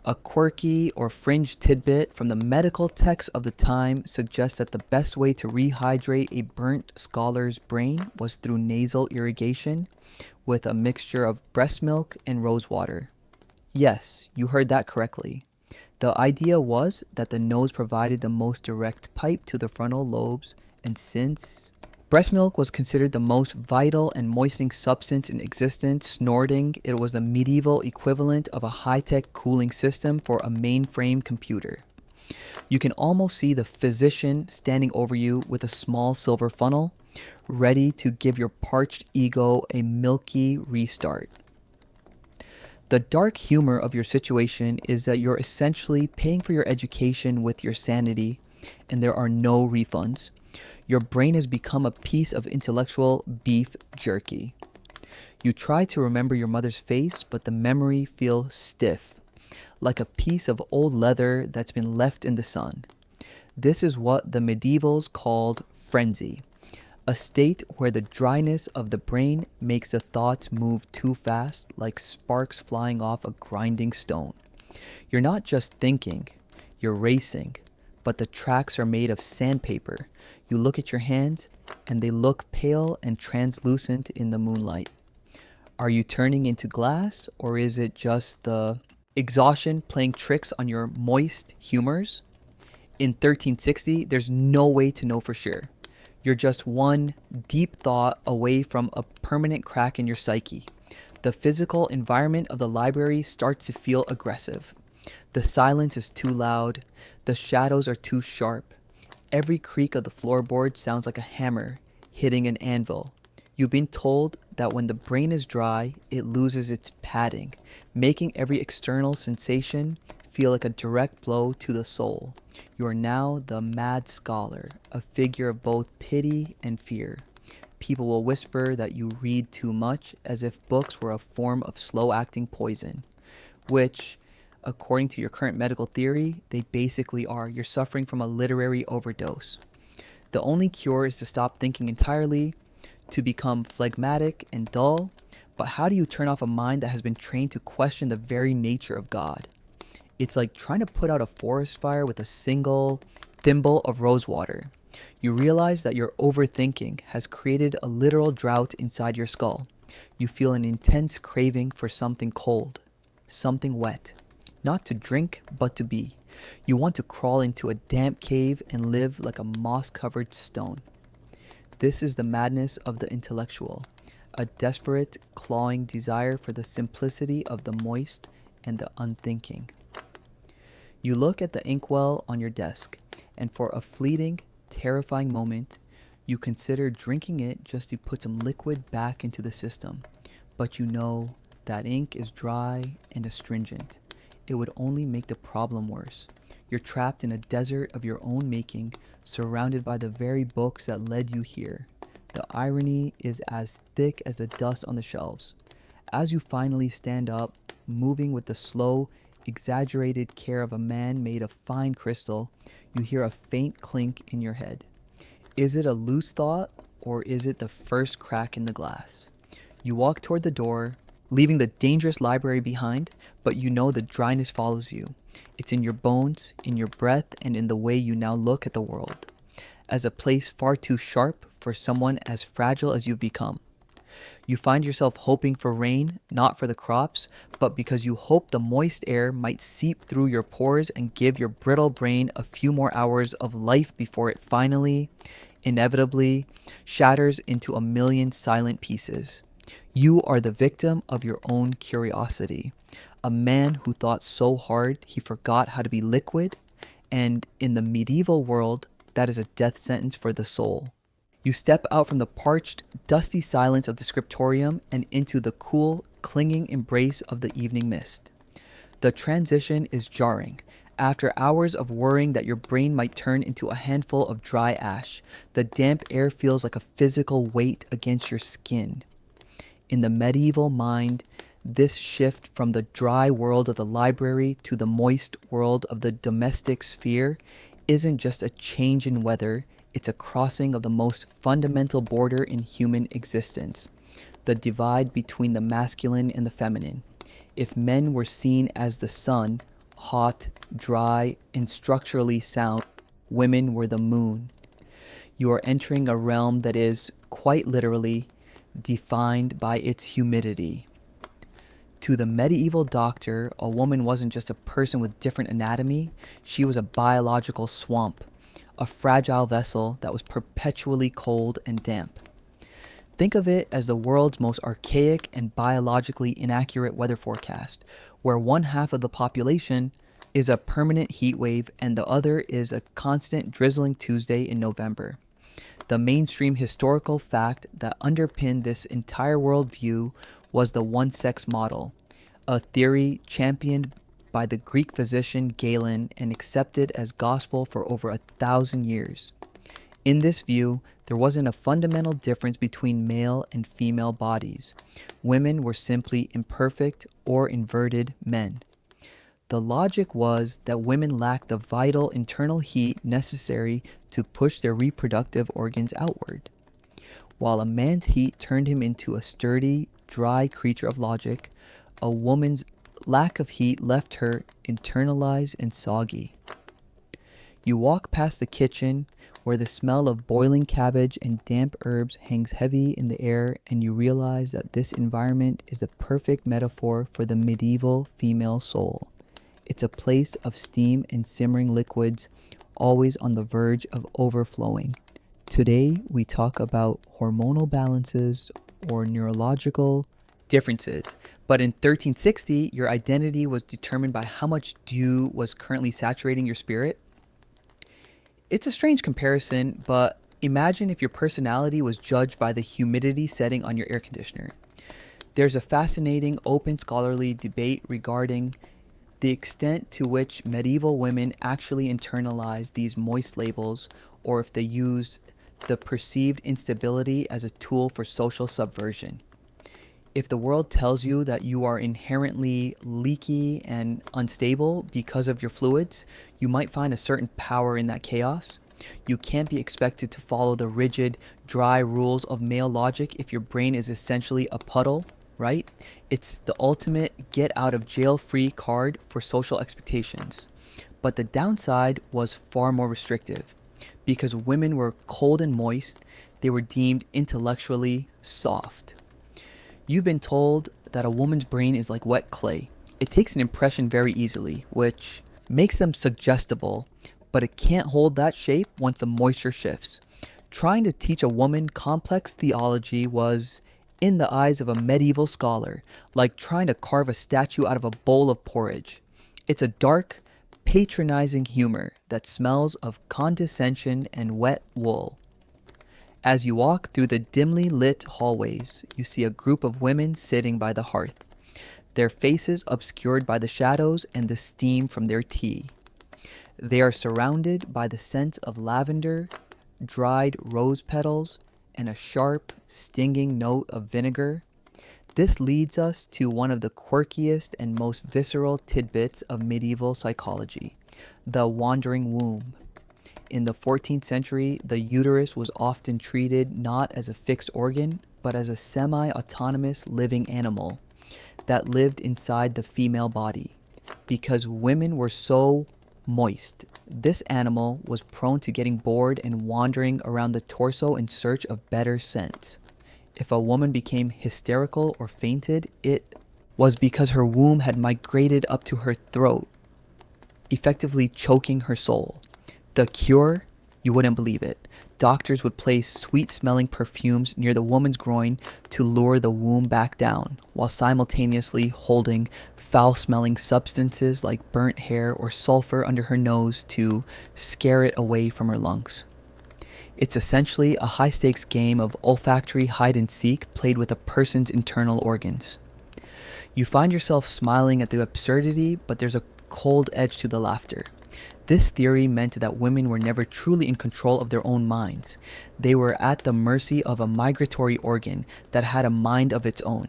A quirky or fringe tidbit from the medical text of the time suggests that the best way to rehydrate a burnt scholar's brain was through nasal irrigation with a mixture of breast milk and rose water. Yes, you heard that correctly. The idea was that the nose provided the most direct pipe to the frontal lobes, and since breast milk was considered the most vital and moistening substance in existence, snorting it was the medieval equivalent of a high-tech cooling system for a mainframe computer. You can almost see the physician standing over you with a small silver funnel, ready to give your parched ego a milky restart. The dark humor of your situation is that you're essentially paying for your education with your sanity, and there are no refunds. Your brain has become a piece of intellectual beef jerky. You try to remember your mother's face, but the memory feels stiff, like a piece of old leather that's been left in the sun. This is what the medievals called frenzy, a state where the dryness of the brain makes the thoughts move too fast, like sparks flying off a grinding stone. You're not just thinking, you're racing, but the tracks are made of sandpaper. You look at your hands, and they look pale and translucent in the moonlight. Are you turning into glass, or is it just the exhaustion playing tricks on your moist humors? In 1360, there's no way to know for sure. You're just one deep thought away from a permanent crack in your psyche. The physical environment of the library starts to feel aggressive. The silence is too loud. The shadows are too sharp. Every creak of the floorboard sounds like a hammer hitting an anvil. You've been told that when the brain is dry, it loses its padding, making every external sensation feel like a direct blow to the soul. You are now the mad scholar, a figure of both pity and fear. People will whisper that you read too much, as if books were a form of slow-acting poison, which, according to your current medical theory, they basically are. You're suffering from a literary overdose. The only cure is to stop thinking entirely, to become phlegmatic and dull. But how do you turn off a mind that has been trained to question the very nature of God? It's like trying to put out a forest fire with a single thimble of rose water. You realize that your overthinking has created a literal drought inside your skull. You feel an intense craving for something cold, something wet. Not to drink, but to be. You want to crawl into a damp cave and live like a moss-covered stone. This is the madness of the intellectual, a desperate, clawing desire for the simplicity of the moist and the unthinking. You look at the inkwell on your desk, and for a fleeting, terrifying moment, you consider drinking it just to put some liquid back into the system. But you know that ink is dry and astringent. It would only make the problem worse. You're trapped in a desert of your own making, surrounded by the very books that led you here. The irony is as thick as the dust on the shelves. As you finally stand up, moving with the slow, exaggerated care of a man made of fine crystal, you hear a faint clink in your head. Is it a loose thought, or is it the first crack in the glass? You walk toward the door, leaving the dangerous library behind, but you know the dryness follows you. It's in your bones, in your breath, and in the way you now look at the world, as a place far too sharp for someone as fragile as you've become. You find yourself hoping for rain, not for the crops, but because you hope the moist air might seep through your pores and give your brittle brain a few more hours of life before it finally, inevitably, shatters into a million silent pieces. You are the victim of your own curiosity. A man who thought so hard he forgot how to be liquid, and in the medieval world, that is a death sentence for the soul. You step out from the parched, dusty silence of the scriptorium and into the cool, clinging embrace of the evening mist. The transition is jarring. After hours of worrying that your brain might turn into a handful of dry ash, the damp air feels like a physical weight against your skin. In the medieval mind, this shift from the dry world of the library to the moist world of the domestic sphere isn't just a change in weather, it's a crossing of the most fundamental border in human existence, the divide between the masculine and the feminine. If men were seen as the sun, hot, dry, and structurally sound, women were the moon. You are entering a realm that is, quite literally, defined by its humidity. To the medieval doctor, a woman wasn't just a person with different anatomy, she was a biological swamp, a fragile vessel that was perpetually cold and damp. Think of it as the world's most archaic and biologically inaccurate weather forecast, where one half of the population is a permanent heat wave and the other is a constant drizzling Tuesday in November. The mainstream historical fact that underpinned this entire worldview was the one-sex model, a theory championed by the Greek physician Galen and accepted as gospel for over 1,000 years. In this view, there wasn't a fundamental difference between male and female bodies. Women were simply imperfect or inverted men. The logic was that women lacked the vital internal heat necessary to push their reproductive organs outward, while a man's heat turned him into a sturdy, dry creature of logic. A woman's lack of heat left her internalized and soggy. You walk past the kitchen, where the smell of boiling cabbage and damp herbs hangs heavy in the air, and you realize that this environment is the perfect metaphor for the medieval female soul. It's a place of steam and simmering liquids, always on the verge of overflowing. Today, we talk about hormonal balances or neurological differences. But in 1360, your identity was determined by how much dew was currently saturating your spirit. It's a strange comparison, but imagine if your personality was judged by the humidity setting on your air conditioner. There's a fascinating open scholarly debate regarding the extent to which medieval women actually internalized these moist labels, or if they used the perceived instability as a tool for social subversion. If the world tells you that you are inherently leaky and unstable because of your fluids, you might find a certain power in that chaos. You can't be expected to follow the rigid, dry rules of male logic if your brain is essentially a puddle, right? It's the ultimate get-out-of-jail-free card for social expectations. But the downside was far more restrictive. Because women were cold and moist, they were deemed intellectually soft. You've been told that a woman's brain is like wet clay. It takes an impression very easily, which makes them suggestible, but it can't hold that shape once the moisture shifts. Trying to teach a woman complex theology was, in the eyes of a medieval scholar, like trying to carve a statue out of a bowl of porridge. It's a dark, patronizing humor that smells of condescension and wet wool. As you walk through the dimly lit hallways, you see a group of women sitting by the hearth, their faces obscured by the shadows and the steam from their tea. They are surrounded by the scent of lavender, dried rose petals, and a sharp, stinging note of vinegar. This leads us to one of the quirkiest and most visceral tidbits of medieval psychology, the wandering womb. In the 14th century, the uterus was often treated not as a fixed organ, but as a semi-autonomous living animal that lived inside the female body. Because women were so moist, this animal was prone to getting bored and wandering around the torso in search of better scent. If a woman became hysterical or fainted, it was because her womb had migrated up to her throat, effectively choking her soul. The cure? You wouldn't believe it. Doctors would place sweet-smelling perfumes near the woman's groin to lure the womb back down, while simultaneously holding foul-smelling substances like burnt hair or sulfur under her nose to scare it away from her lungs. It's essentially a high-stakes game of olfactory hide-and-seek played with a person's internal organs. You find yourself smiling at the absurdity, but there's a cold edge to the laughter. This theory meant that women were never truly in control of their own minds. They were at the mercy of a migratory organ that had a mind of its own.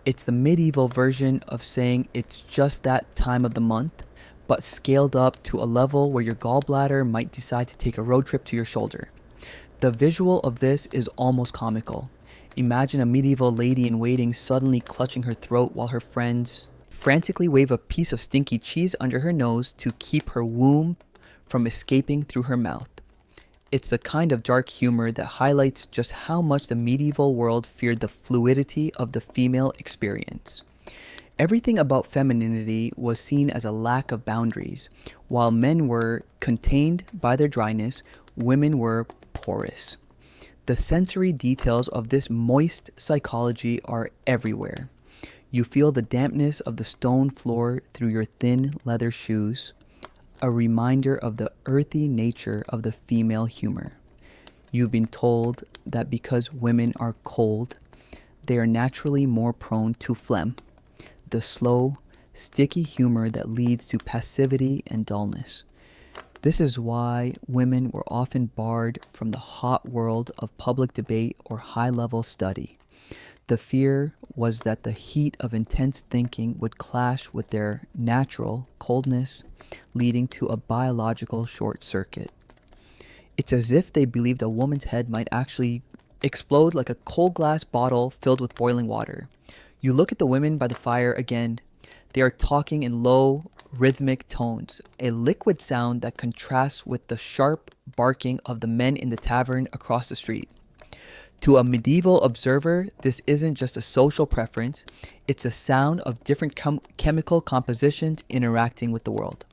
It's the medieval version of saying it's just that time of the month, but scaled up to a level where your gallbladder might decide to take a road trip to your shoulder. The visual of this is almost comical. Imagine a medieval lady in waiting suddenly clutching her throat while her friends frantically wave a piece of stinky cheese under her nose to keep her womb from escaping through her mouth. It's the kind of dark humor that highlights just how much the medieval world feared the fluidity of the female experience. Everything about femininity was seen as a lack of boundaries. While men were contained by their dryness, women were porous. The sensory details of this moist psychology are everywhere. You feel the dampness of the stone floor through your thin leather shoes, a reminder of the earthy nature of the female humor. You've been told that because women are cold, they are naturally more prone to phlegm, the slow, sticky humor that leads to passivity and dullness. This is why women were often barred from the hot world of public debate or high-level study. The fear was that the heat of intense thinking would clash with their natural coldness, leading to a biological short circuit. It's as if they believed a woman's head might actually explode like a cold glass bottle filled with boiling water. You look at the women by the fire again. They are talking in low, rhythmic tones, a liquid sound that contrasts with the sharp barking of the men in the tavern across the street. To a medieval observer, this isn't just a social preference, it's a sound of different chemical compositions interacting with the world.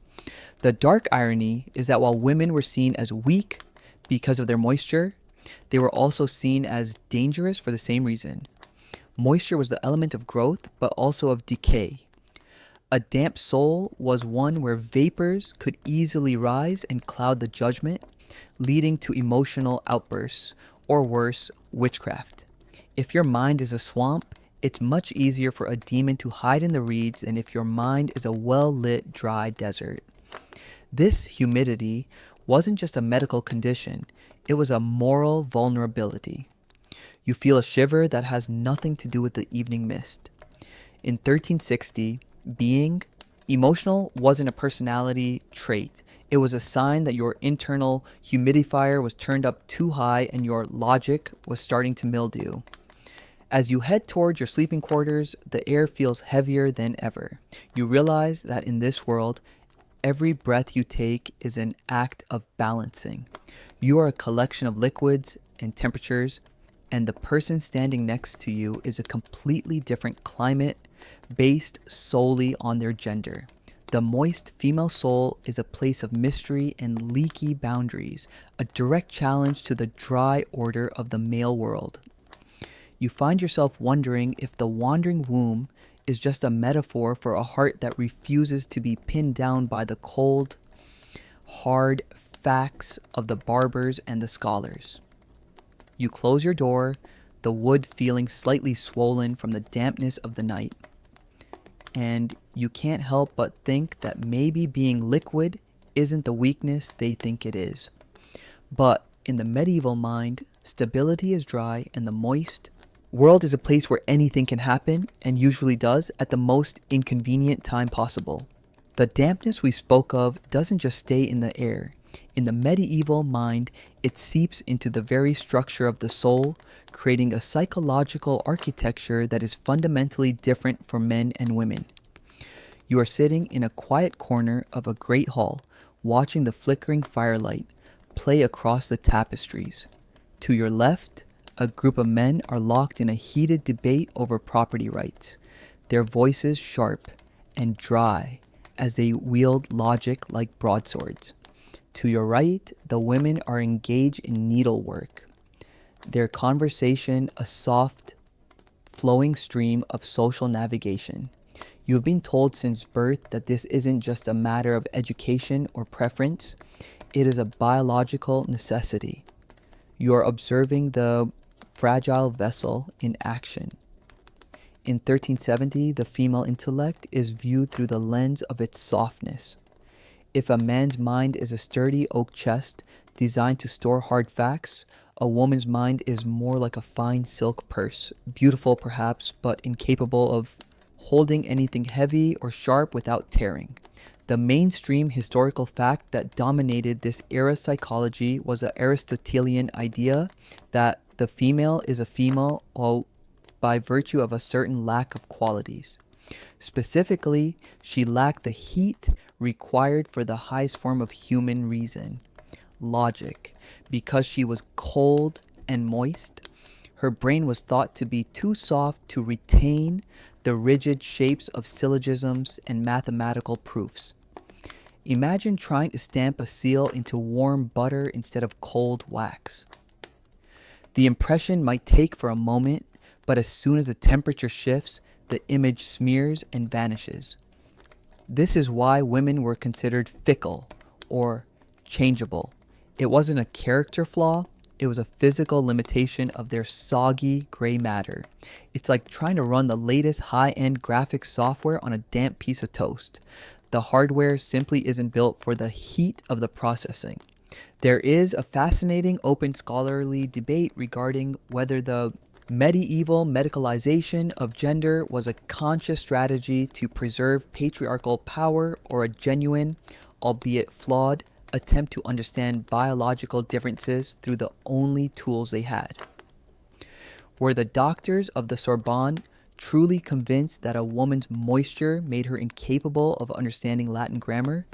The dark irony is that while women were seen as weak because of their moisture, they were also seen as dangerous for the same reason. Moisture was the element of growth, but also of decay. A damp soul was one where vapors could easily rise and cloud the judgment, leading to emotional outbursts, or worse, witchcraft. If your mind is a swamp, it's much easier for a demon to hide in the reeds than if your mind is a well-lit, dry desert. This humidity wasn't just a medical condition, it was a moral vulnerability. You feel a shiver that has nothing to do with the evening mist. In 1360, being emotional wasn't a personality trait. It was a sign that your internal humidifier was turned up too high and your logic was starting to mildew. As you head towards your sleeping quarters, the air feels heavier than ever. You realize that in this world, every breath you take is an act of balancing. You are a collection of liquids and temperatures, and the person standing next to you is a completely different climate based solely on their gender. The moist female soul is a place of mystery and leaky boundaries, a direct challenge to the dry order of the male world. You find yourself wondering if the wandering womb is just a metaphor for a heart that refuses to be pinned down by the cold, hard facts of the barbers and the scholars. You close your door, the wood feeling slightly swollen from the dampness of the night, and you can't help but think that maybe being liquid isn't the weakness they think it is. But in the medieval mind, stability is dry and the moist world is a place where anything can happen, and usually does, at the most inconvenient time possible. The dampness we spoke of doesn't just stay in the air. In the medieval mind, it seeps into the very structure of the soul, creating a psychological architecture that is fundamentally different for men and women. You are sitting in a quiet corner of a great hall, watching the flickering firelight play across the tapestries. To your left, a group of men are locked in a heated debate over property rights, their voices sharp and dry as they wield logic like broadswords. To your right, the women are engaged in needlework, their conversation a soft, flowing stream of social navigation. You have been told since birth that this isn't just a matter of education or preference, it is a biological necessity. You are observing the fragile vessel in action. In 1370, the female intellect is viewed through the lens of its softness. If a man's mind is a sturdy oak chest designed to store hard facts, a woman's mind is more like a fine silk purse, beautiful perhaps, but incapable of holding anything heavy or sharp without tearing. The mainstream historical fact that dominated this era's psychology was the Aristotelian idea that the female is a female by virtue of a certain lack of qualities. Specifically, she lacked the heat required for the highest form of human reason, logic. Because she was cold and moist, her brain was thought to be too soft to retain the rigid shapes of syllogisms and mathematical proofs. Imagine trying to stamp a seal into warm butter instead of cold wax. The impression might take for a moment, but as soon as the temperature shifts, the image smears and vanishes. This is why women were considered fickle or changeable. It wasn't a character flaw, it was a physical limitation of their soggy gray matter. It's like trying to run the latest high-end graphics software on a damp piece of toast. The hardware simply isn't built for the heat of the processing. There is a fascinating open scholarly debate regarding whether the medieval medicalization of gender was a conscious strategy to preserve patriarchal power or a genuine, albeit flawed, attempt to understand biological differences through the only tools they had. Were the doctors of the Sorbonne truly convinced that a woman's moisture made her incapable of understanding Latin grammar?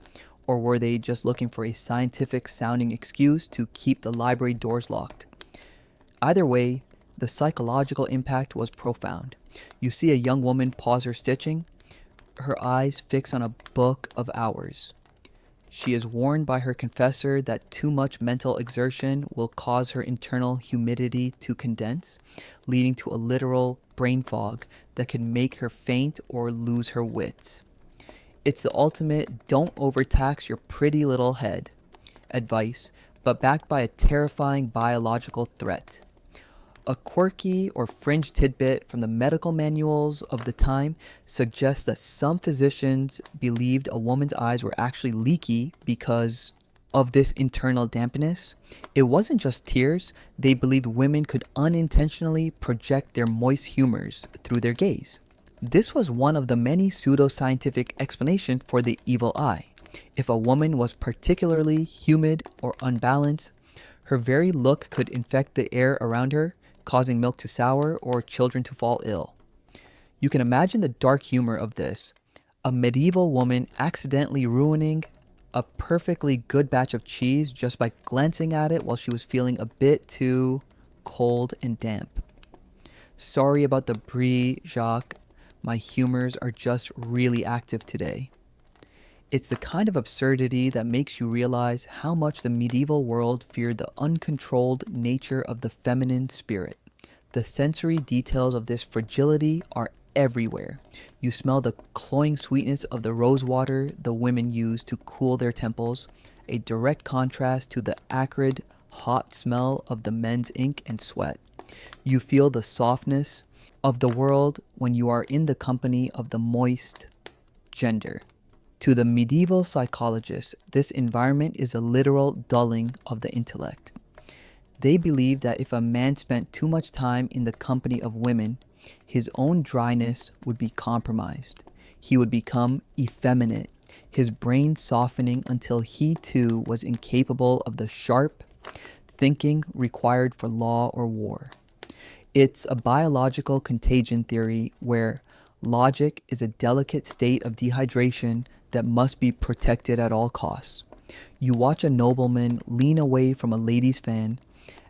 Or were they just looking for a scientific sounding excuse to keep the library doors locked? Either way, the psychological impact was profound. You see a young woman pause her stitching, her eyes fixed on a book of hours. She is warned by her confessor that too much mental exertion will cause her internal humidity to condense, leading to a literal brain fog that can make her faint or lose her wits. It's the ultimate don't overtax your pretty little head advice, but backed by a terrifying biological threat. A quirky or fringe tidbit from the medical manuals of the time suggests that some physicians believed a woman's eyes were actually leaky because of this internal dampness. It wasn't just tears, they believed women could unintentionally project their moist humors through their gaze. This was one of the many pseudoscientific explanations for the evil eye. If a woman was particularly humid or unbalanced, her very look could infect the air around her, causing milk to sour or children to fall ill. You can imagine the dark humor of this. A medieval woman accidentally ruining a perfectly good batch of cheese just by glancing at it while she was feeling a bit too cold and damp. Sorry about the brie, Jacques. My humors are just really active today. It's the kind of absurdity that makes you realize how much the medieval world feared the uncontrolled nature of the feminine spirit. The sensory details of this fragility are everywhere. You smell the cloying sweetness of the rose water the women use to cool their temples, a direct contrast to the acrid, hot smell of the men's ink and sweat. You feel the softness of the world when you are in the company of the moist gender. To the medieval psychologists, this environment is a literal dulling of the intellect. They believed that if a man spent too much time in the company of women, his own dryness would be compromised. He would become effeminate, his brain softening until he too was incapable of the sharp thinking required for law or war. It's a biological contagion theory where logic is a delicate state of dehydration that must be protected at all costs. You watch a nobleman lean away from a lady's fan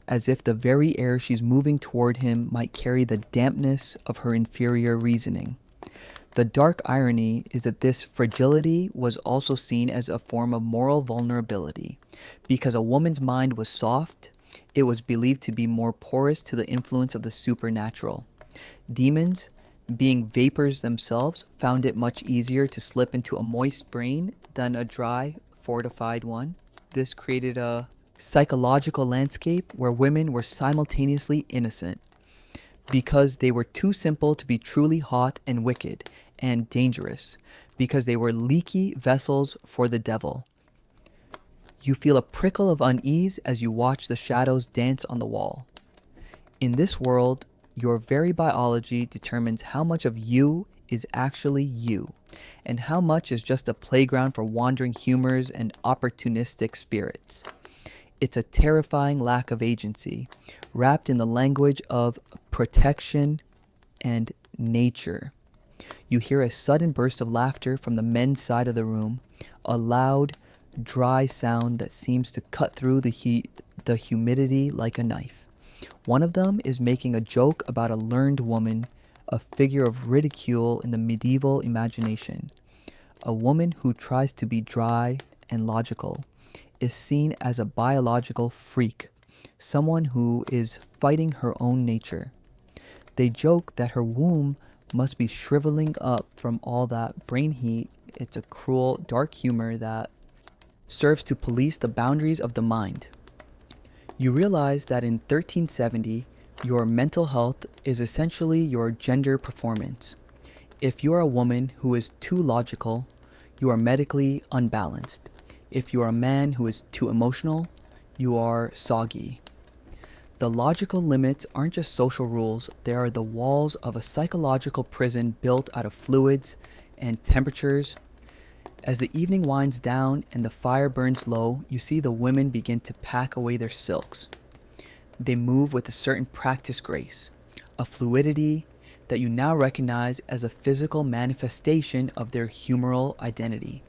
as if the very air she's moving toward him might carry the dampness of her inferior reasoning. The dark irony is that this fragility was also seen as a form of moral vulnerability. Because a woman's mind was soft, it was believed to be more porous to the influence of the supernatural. Demons, being vapors themselves, found it much easier to slip into a moist brain than a dry, fortified one. This created a psychological landscape where women were simultaneously innocent because they were too simple to be truly hot and wicked, and dangerous because they were leaky vessels for the devil. You feel a prickle of unease as you watch the shadows dance on the wall. In this world, your very biology determines how much of you is actually you, and how much is just a playground for wandering humors and opportunistic spirits. It's a terrifying lack of agency, wrapped in the language of protection and nature. You hear a sudden burst of laughter from the men's side of the room, a loud, dry sound that seems to cut through the humidity like a knife. One of them is making a joke about a learned woman, a figure of ridicule in the medieval imagination. A woman who tries to be dry and logical is seen as a biological freak, someone who is fighting her own nature. They joke that her womb must be shriveling up from all that brain heat. It's a cruel, dark humor that serves to police the boundaries of the mind. You realize that in 1370, your mental health is essentially your gender performance. If you are a woman who is too logical, you are medically unbalanced. If you are a man who is too emotional, you are soggy. The logical limits aren't just social rules, they are the walls of a psychological prison built out of fluids and temperatures. As the evening winds down and the fire burns low, you see the women begin to pack away their silks. They move with a certain practiced grace, a fluidity that you now recognize as a physical manifestation of their humoral identity.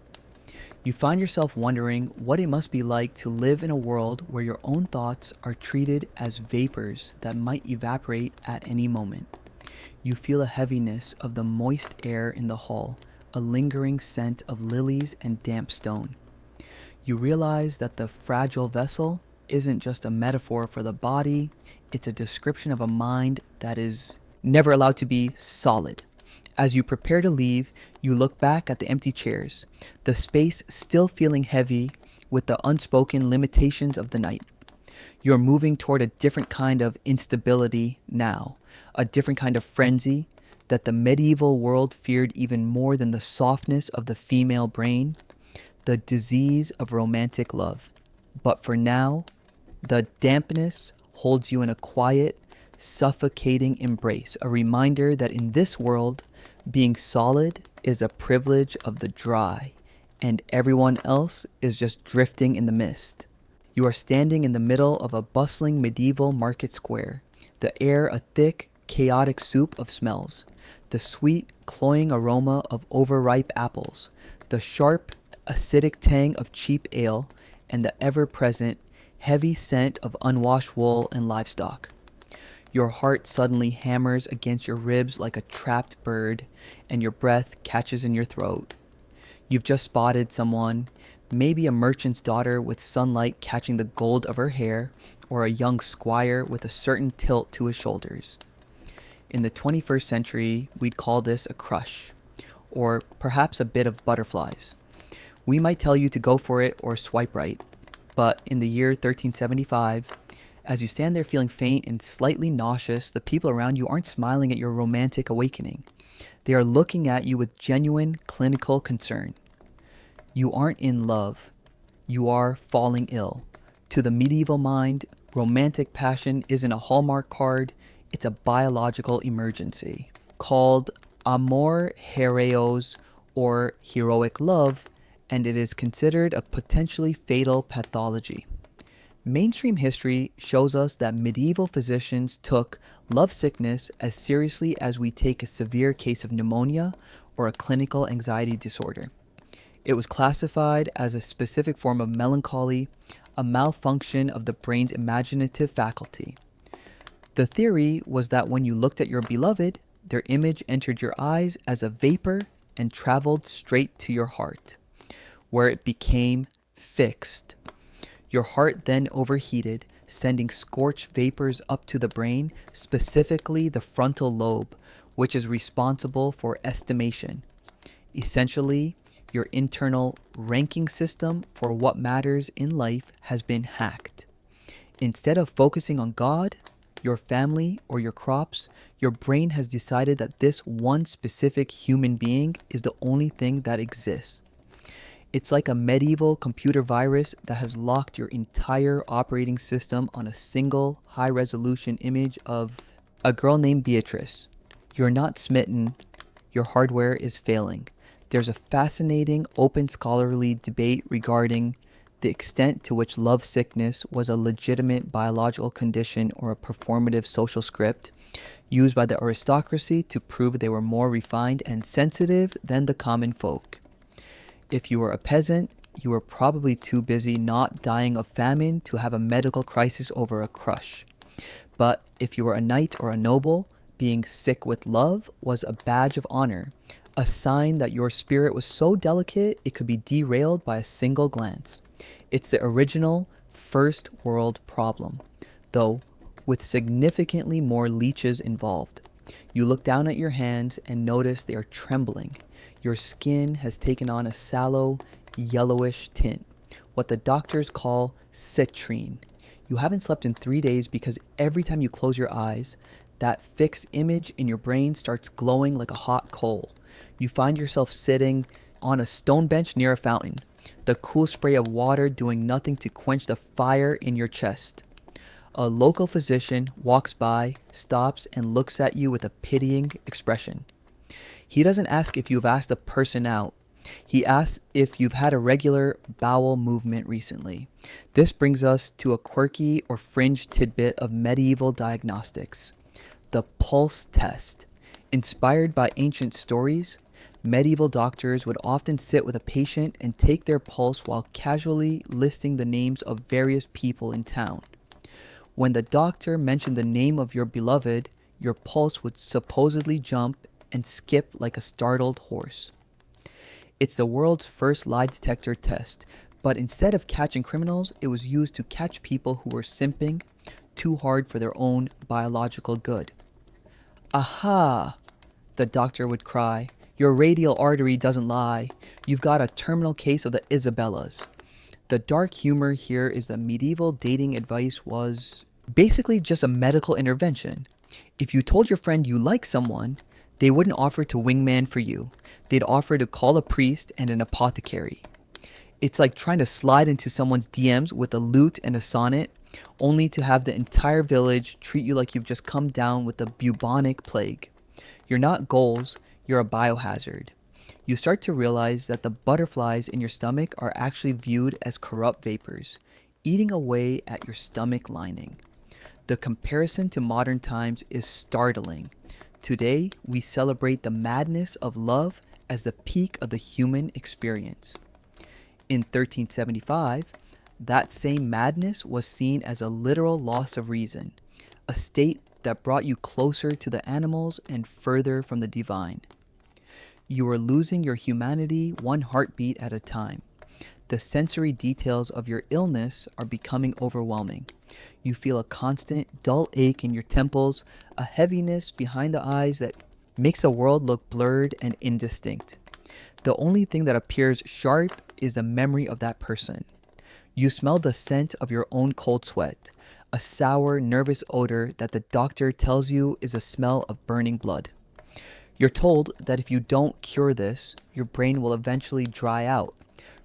You find yourself wondering what it must be like to live in a world where your own thoughts are treated as vapors that might evaporate at any moment. You feel a heaviness of the moist air in the hall, a lingering scent of lilies and damp stone. You realize that the fragile vessel isn't just a metaphor for the body, it's a description of a mind that is never allowed to be solid. As you prepare to leave, you look back at the empty chairs, the space still feeling heavy with the unspoken limitations of the night. You're moving toward a different kind of instability now, a different kind of frenzy that the medieval world feared even more than the softness of the female brain, the disease of romantic love. But for now, the dampness holds you in a quiet, suffocating embrace, a reminder that in this world, being solid is a privilege of the dry, and everyone else is just drifting in the mist. You are standing in the middle of a bustling medieval market square, the air a thick, chaotic soup of smells, the sweet, cloying aroma of overripe apples, the sharp, acidic tang of cheap ale, and the ever-present, heavy scent of unwashed wool and livestock. Your heart suddenly hammers against your ribs like a trapped bird, and your breath catches in your throat. You've just spotted someone, maybe a merchant's daughter with sunlight catching the gold of her hair, or a young squire with a certain tilt to his shoulders. In the 21st century, we'd call this a crush, or perhaps a bit of butterflies. We might tell you to go for it or swipe right, but in the year 1375, as you stand there feeling faint and slightly nauseous, the people around you aren't smiling at your romantic awakening. They are looking at you with genuine clinical concern. You aren't in love. You are falling ill. To the medieval mind, romantic passion isn't a Hallmark card, it's a biological emergency. Called amor heroes or heroic love, and it is considered a potentially fatal pathology. Mainstream history shows us that medieval physicians took lovesickness as seriously as we take a severe case of pneumonia or a clinical anxiety disorder. It was classified as a specific form of melancholy, a malfunction of the brain's imaginative faculty. The theory was that when you looked at your beloved, their image entered your eyes as a vapor and traveled straight to your heart, where it became fixed. Your heart then overheated, sending scorched vapors up to the brain, specifically the frontal lobe, which is responsible for estimation. Essentially, your internal ranking system for what matters in life has been hacked. Instead of focusing on God, your family, or your crops, your brain has decided that this one specific human being is the only thing that exists. It's like a medieval computer virus that has locked your entire operating system on a single high-resolution image of a girl named Beatrice. You're not smitten. Your hardware is failing. There's a fascinating open scholarly debate regarding the extent to which love sickness was a legitimate biological condition or a performative social script used by the aristocracy to prove they were more refined and sensitive than the common folk. If you were a peasant, you were probably too busy not dying of famine to have a medical crisis over a crush. But if you were a knight or a noble, being sick with love was a badge of honor, a sign that your spirit was so delicate it could be derailed by a single glance. It's the original first world problem, though with significantly more leeches involved. You look down at your hands and notice they are trembling. Your skin has taken on a sallow, yellowish tint, what the doctors call citrine. You haven't slept in 3 days because every time you close your eyes, that fixed image in your brain starts glowing like a hot coal. You find yourself sitting on a stone bench near a fountain, the cool spray of water doing nothing to quench the fire in your chest. A local physician walks by, stops, and looks at you with a pitying expression. He doesn't ask if you've asked a person out. He asks if you've had a regular bowel movement recently. This brings us to a quirky or fringe tidbit of medieval diagnostics. The pulse test. Inspired by ancient stories, medieval doctors would often sit with a patient and take their pulse while casually listing the names of various people in town. When the doctor mentioned the name of your beloved, your pulse would supposedly jump and skip like a startled horse. It's the world's first lie detector test, but instead of catching criminals, it was used to catch people who were simping too hard for their own biological good. Aha! The doctor would cry. Your radial artery doesn't lie. You've got a terminal case of the Isabellas. The dark humor here is that medieval dating advice was basically just a medical intervention. If you told your friend you like someone, they wouldn't offer to wingman for you. They'd offer to call a priest and an apothecary. It's like trying to slide into someone's DMs with a lute and a sonnet, only to have the entire village treat you like you've just come down with the bubonic plague. You're not goals, you're a biohazard. You start to realize that the butterflies in your stomach are actually viewed as corrupt vapors, eating away at your stomach lining. The comparison to modern times is startling. Today, we celebrate the madness of love as the peak of the human experience. In 1375, that same madness was seen as a literal loss of reason, a state that brought you closer to the animals and further from the divine. You are losing your humanity one heartbeat at a time. The sensory details of your illness are becoming overwhelming. You feel a constant dull ache in your temples, a heaviness behind the eyes that makes the world look blurred and indistinct. The only thing that appears sharp is the memory of that person. You smell the scent of your own cold sweat, a sour, nervous odor that the doctor tells you is a smell of burning blood. You're told that if you don't cure this, your brain will eventually dry out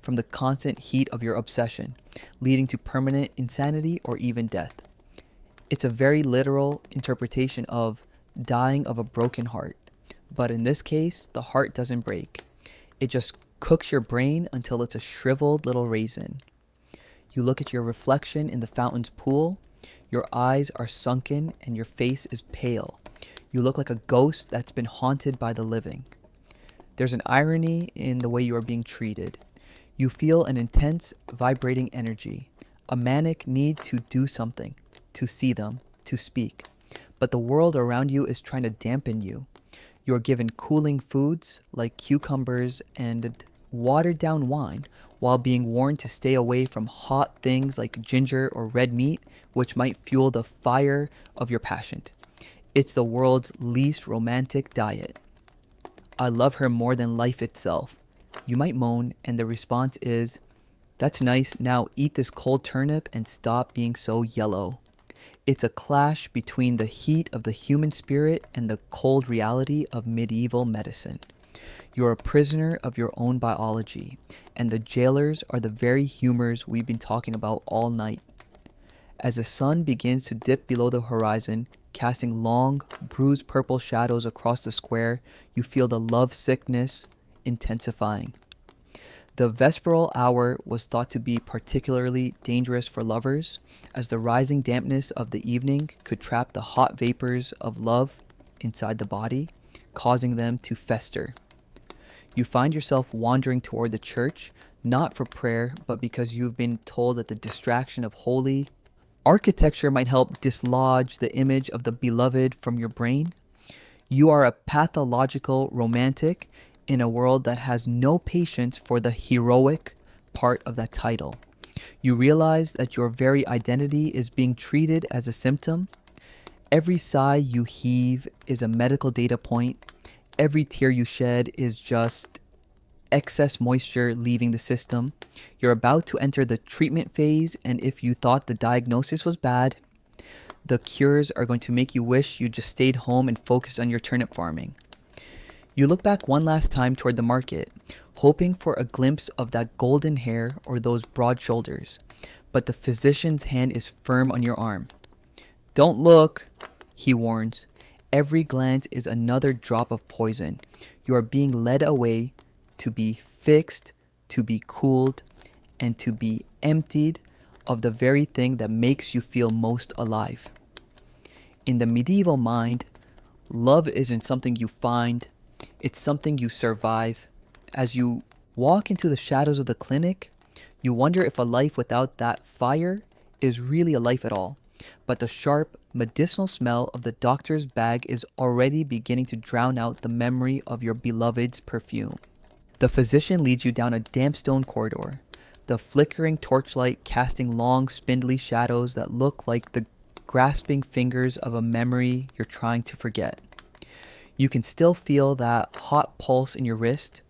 from the constant heat of your obsession, leading to permanent insanity or even death. It's a very literal interpretation of dying of a broken heart, but in this case, the heart doesn't break. It just cooks your brain until it's a shriveled little raisin. You look at your reflection in the fountain's pool, your eyes are sunken and your face is pale. You look like a ghost that's been haunted by the living. There's an irony in the way you are being treated. You feel an intense, vibrating energy, a manic need to do something, to see them, to speak. But the world around you is trying to dampen you. You are given cooling foods like cucumbers and watered down wine, while being warned to stay away from hot things like ginger or red meat, which might fuel the fire of your passion. It's the world's least romantic diet. I love her more than life itself. You might moan, and the response is, that's nice, now eat this cold turnip and stop being so yellow. It's a clash between the heat of the human spirit and the cold reality of medieval medicine. You're a prisoner of your own biology, and the jailers are the very humors we've been talking about all night. As the sun begins to dip below the horizon, casting long, bruised purple shadows across the square, you feel the love sickness intensifying. The vesperal hour was thought to be particularly dangerous for lovers, as the rising dampness of the evening could trap the hot vapors of love inside the body, causing them to fester. You find yourself wandering toward the church, not for prayer, but because you've been told that the distraction of holy architecture might help dislodge the image of the beloved from your brain. You are a pathological romantic in a world that has no patience for the heroic part of that title. You realize that your very identity is being treated as a symptom. Every sigh you heave is a medical data point. Every tear you shed is just excess moisture leaving the system. You're about to enter the treatment phase, and if you thought the diagnosis was bad, the cures are going to make you wish you just stayed home and focused on your turnip farming. You look back one last time toward the market, hoping for a glimpse of that golden hair or those broad shoulders, but the physician's hand is firm on your arm. Don't look, he warns. Every glance is another drop of poison. You are being led away to be fixed, to be cooled, and to be emptied of the very thing that makes you feel most alive. In the medieval mind, love isn't something you find, it's something you survive. As you walk into the shadows of the clinic, you wonder if a life without that fire is really a life at all. But the sharp, medicinal smell of the doctor's bag is already beginning to drown out the memory of your beloved's perfume. The physician leads you down a damp stone corridor, the flickering torchlight casting long, spindly shadows that look like the grasping fingers of a memory you're trying to forget. You can still feel that hot pulse in your wrist,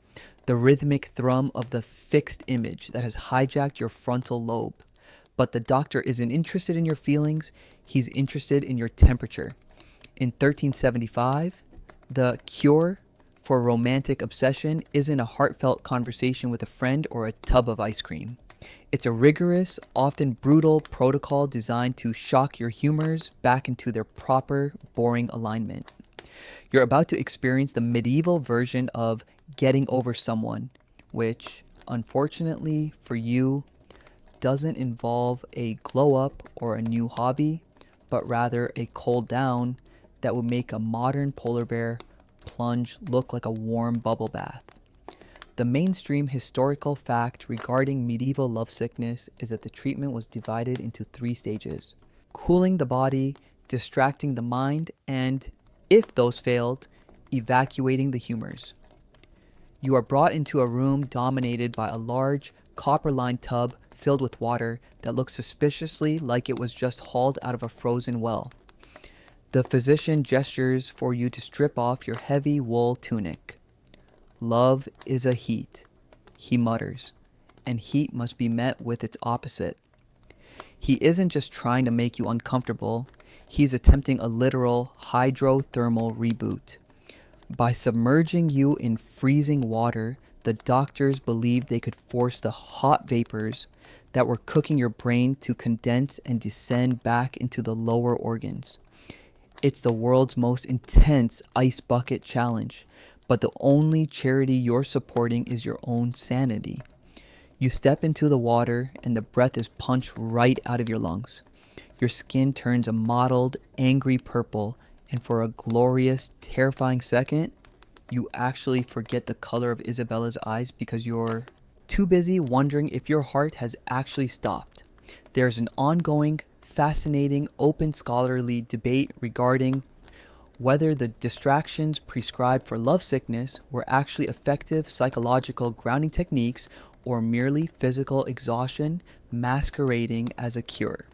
the rhythmic thrum of the fixed image that has hijacked your frontal lobe. But the doctor isn't interested in your feelings, he's interested in your temperature. In 1375, the cure for romantic obsession isn't a heartfelt conversation with a friend or a tub of ice cream. It's a rigorous, often brutal protocol designed to shock your humors back into their proper, boring alignment. You're about to experience the medieval version of getting over someone, which, unfortunately for you, doesn't involve a glow up or a new hobby, but rather a cold down that would make a modern polar bear plunge look like a warm bubble bath. The mainstream historical fact regarding medieval lovesickness is that the treatment was divided into 3 stages: cooling the body, distracting the mind, and, if those failed, evacuating the humors. You are brought into a room dominated by a large, copper-lined tub filled with water that looks suspiciously like it was just hauled out of a frozen well. The physician gestures for you to strip off your heavy wool tunic. "Love is a heat," he mutters, "and heat must be met with its opposite." He isn't just trying to make you uncomfortable, he's attempting a literal hydrothermal reboot. By submerging you in freezing water, the doctors believed they could force the hot vapors that were cooking your brain to condense and descend back into the lower organs. It's the world's most intense ice bucket challenge, but the only charity you're supporting is your own sanity. You step into the water and the breath is punched right out of your lungs. Your skin turns a mottled, angry purple, and for a glorious, terrifying second, you actually forget the color of Isabella's eyes because you're too busy wondering if your heart has actually stopped. There's an ongoing, fascinating, open scholarly debate regarding whether the distractions prescribed for lovesickness were actually effective psychological grounding techniques or merely physical exhaustion masquerading as a cure.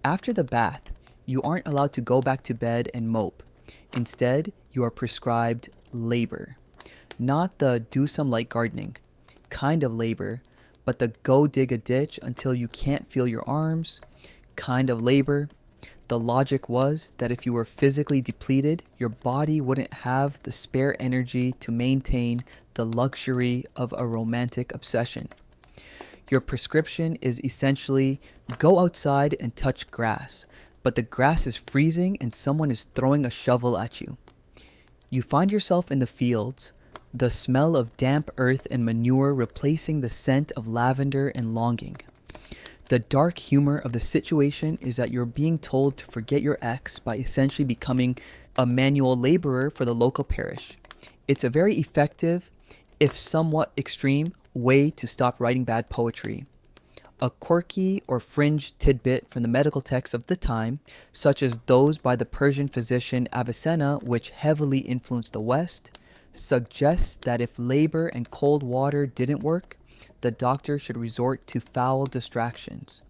After the bath, you aren't allowed to go back to bed and mope. Instead, you are prescribed labor. Not the do some light gardening kind of labor, but the go dig a ditch until you can't feel your arms kind of labor. The logic was that if you were physically depleted, your body wouldn't have the spare energy to maintain the luxury of a romantic obsession. Your prescription is essentially go outside and touch grass, but the grass is freezing and someone is throwing a shovel at you. You find yourself in the fields, the smell of damp earth and manure replacing the scent of lavender and longing. The dark humor of the situation is that you're being told to forget your ex by essentially becoming a manual laborer for the local parish. It's a very effective, if somewhat extreme, way to stop writing bad poetry. A quirky or fringe tidbit from the medical texts of the time, such as those by the Persian physician Avicenna, which heavily influenced the West, suggests that if labor and cold water didn't work, the doctor should resort to foul distractions.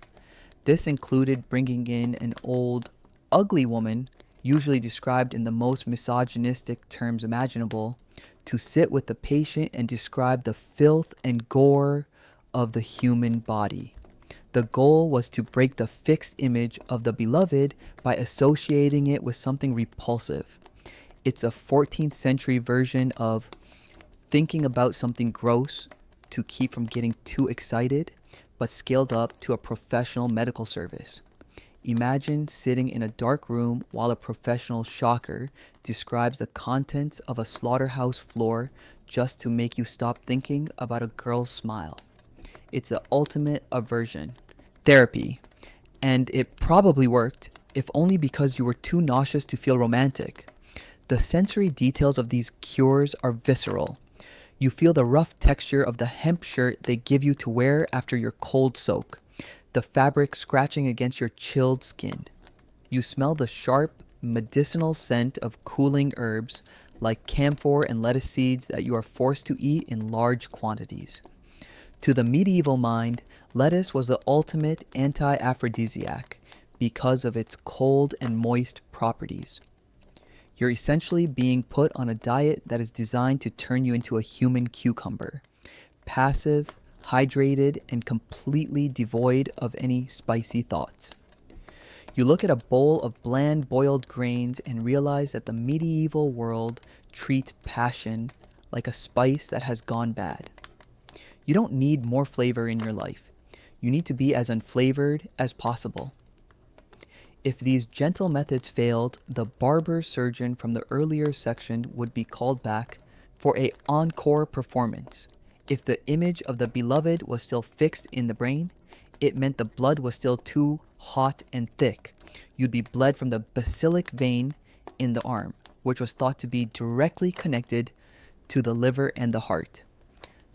This included bringing in an old, ugly woman, usually described in the most misogynistic terms imaginable, to sit with the patient and describe the filth and gore of the human body. The goal was to break the fixed image of the beloved by associating it with something repulsive. It's a 14th century version of thinking about something gross to keep from getting too excited, but scaled up to a professional medical service. Imagine sitting in a dark room while a professional shocker describes the contents of a slaughterhouse floor just to make you stop thinking about a girl's smile. It's the ultimate aversion therapy, and it probably worked, if only because you were too nauseous to feel romantic. The sensory details of these cures are visceral. You feel the rough texture of the hemp shirt they give you to wear after your cold soak, the fabric scratching against your chilled skin. You smell the sharp, medicinal scent of cooling herbs like camphor and lettuce seeds that you are forced to eat in large quantities. To the medieval mind, lettuce was the ultimate anti-aphrodisiac because of its cold and moist properties. You're essentially being put on a diet that is designed to turn you into a human cucumber, passive, hydrated, and completely devoid of any spicy thoughts. You look at a bowl of bland boiled grains and realize that the medieval world treats passion like a spice that has gone bad. You don't need more flavor in your life. You need to be as unflavored as possible. If these gentle methods failed, the barber surgeon from the earlier section would be called back for an encore performance. If the image of the beloved was still fixed in the brain, it meant the blood was still too hot and thick. You'd be bled from the basilic vein in the arm, which was thought to be directly connected to the liver and the heart.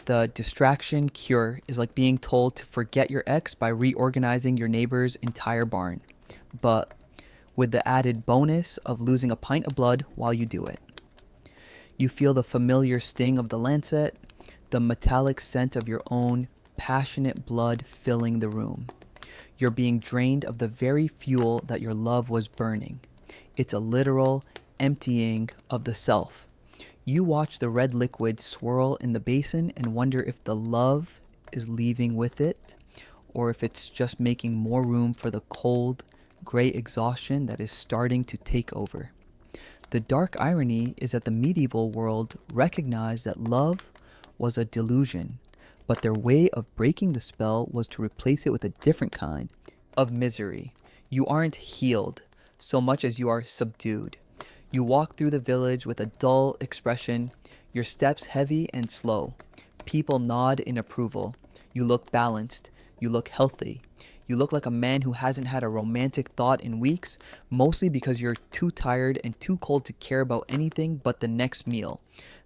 The distraction cure is like being told to forget your ex by reorganizing your neighbor's entire barn, but with the added bonus of losing a pint of blood while you do it. You feel the familiar sting of the lancet, the metallic scent of your own passionate blood filling the room. You're being drained of the very fuel that your love was burning. It's a literal emptying of the self. You watch the red liquid swirl in the basin and wonder if the love is leaving with it, or if it's just making more room for the cold, gray exhaustion that is starting to take over. The dark irony is that the medieval world recognized that love was a delusion, but their way of breaking the spell was to replace it with a different kind of misery. You aren't healed so much as you are subdued. You walk through the village with a dull expression, your steps heavy and slow. People nod in approval. You look balanced. You look healthy. You look like a man who hasn't had a romantic thought in weeks, mostly because you're too tired and too cold to care about anything but the next meal.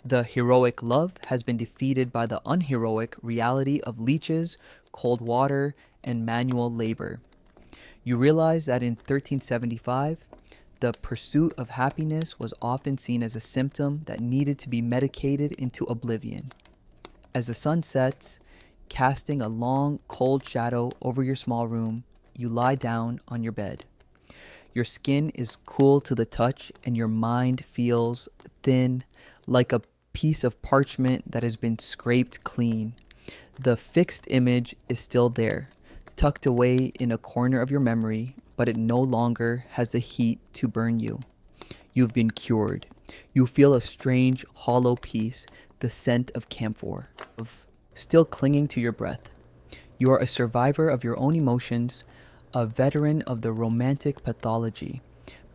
The heroic love has been defeated by the unheroic reality of leeches, cold water, and manual labor. You realize that in 1375, the pursuit of happiness was often seen as a symptom that needed to be medicated into oblivion. As the sun sets, casting a long, cold shadow over your small room, you lie down on your bed. Your skin is cool to the touch and your mind feels thin, like a piece of parchment that has been scraped clean. The fixed image is still there, tucked away in a corner of your memory, but it no longer has the heat to burn you. You've been cured. You feel a strange, hollow peace, the scent of camphor, still clinging to your breath. You are a survivor of your own emotions, a veteran of the romantic pathology.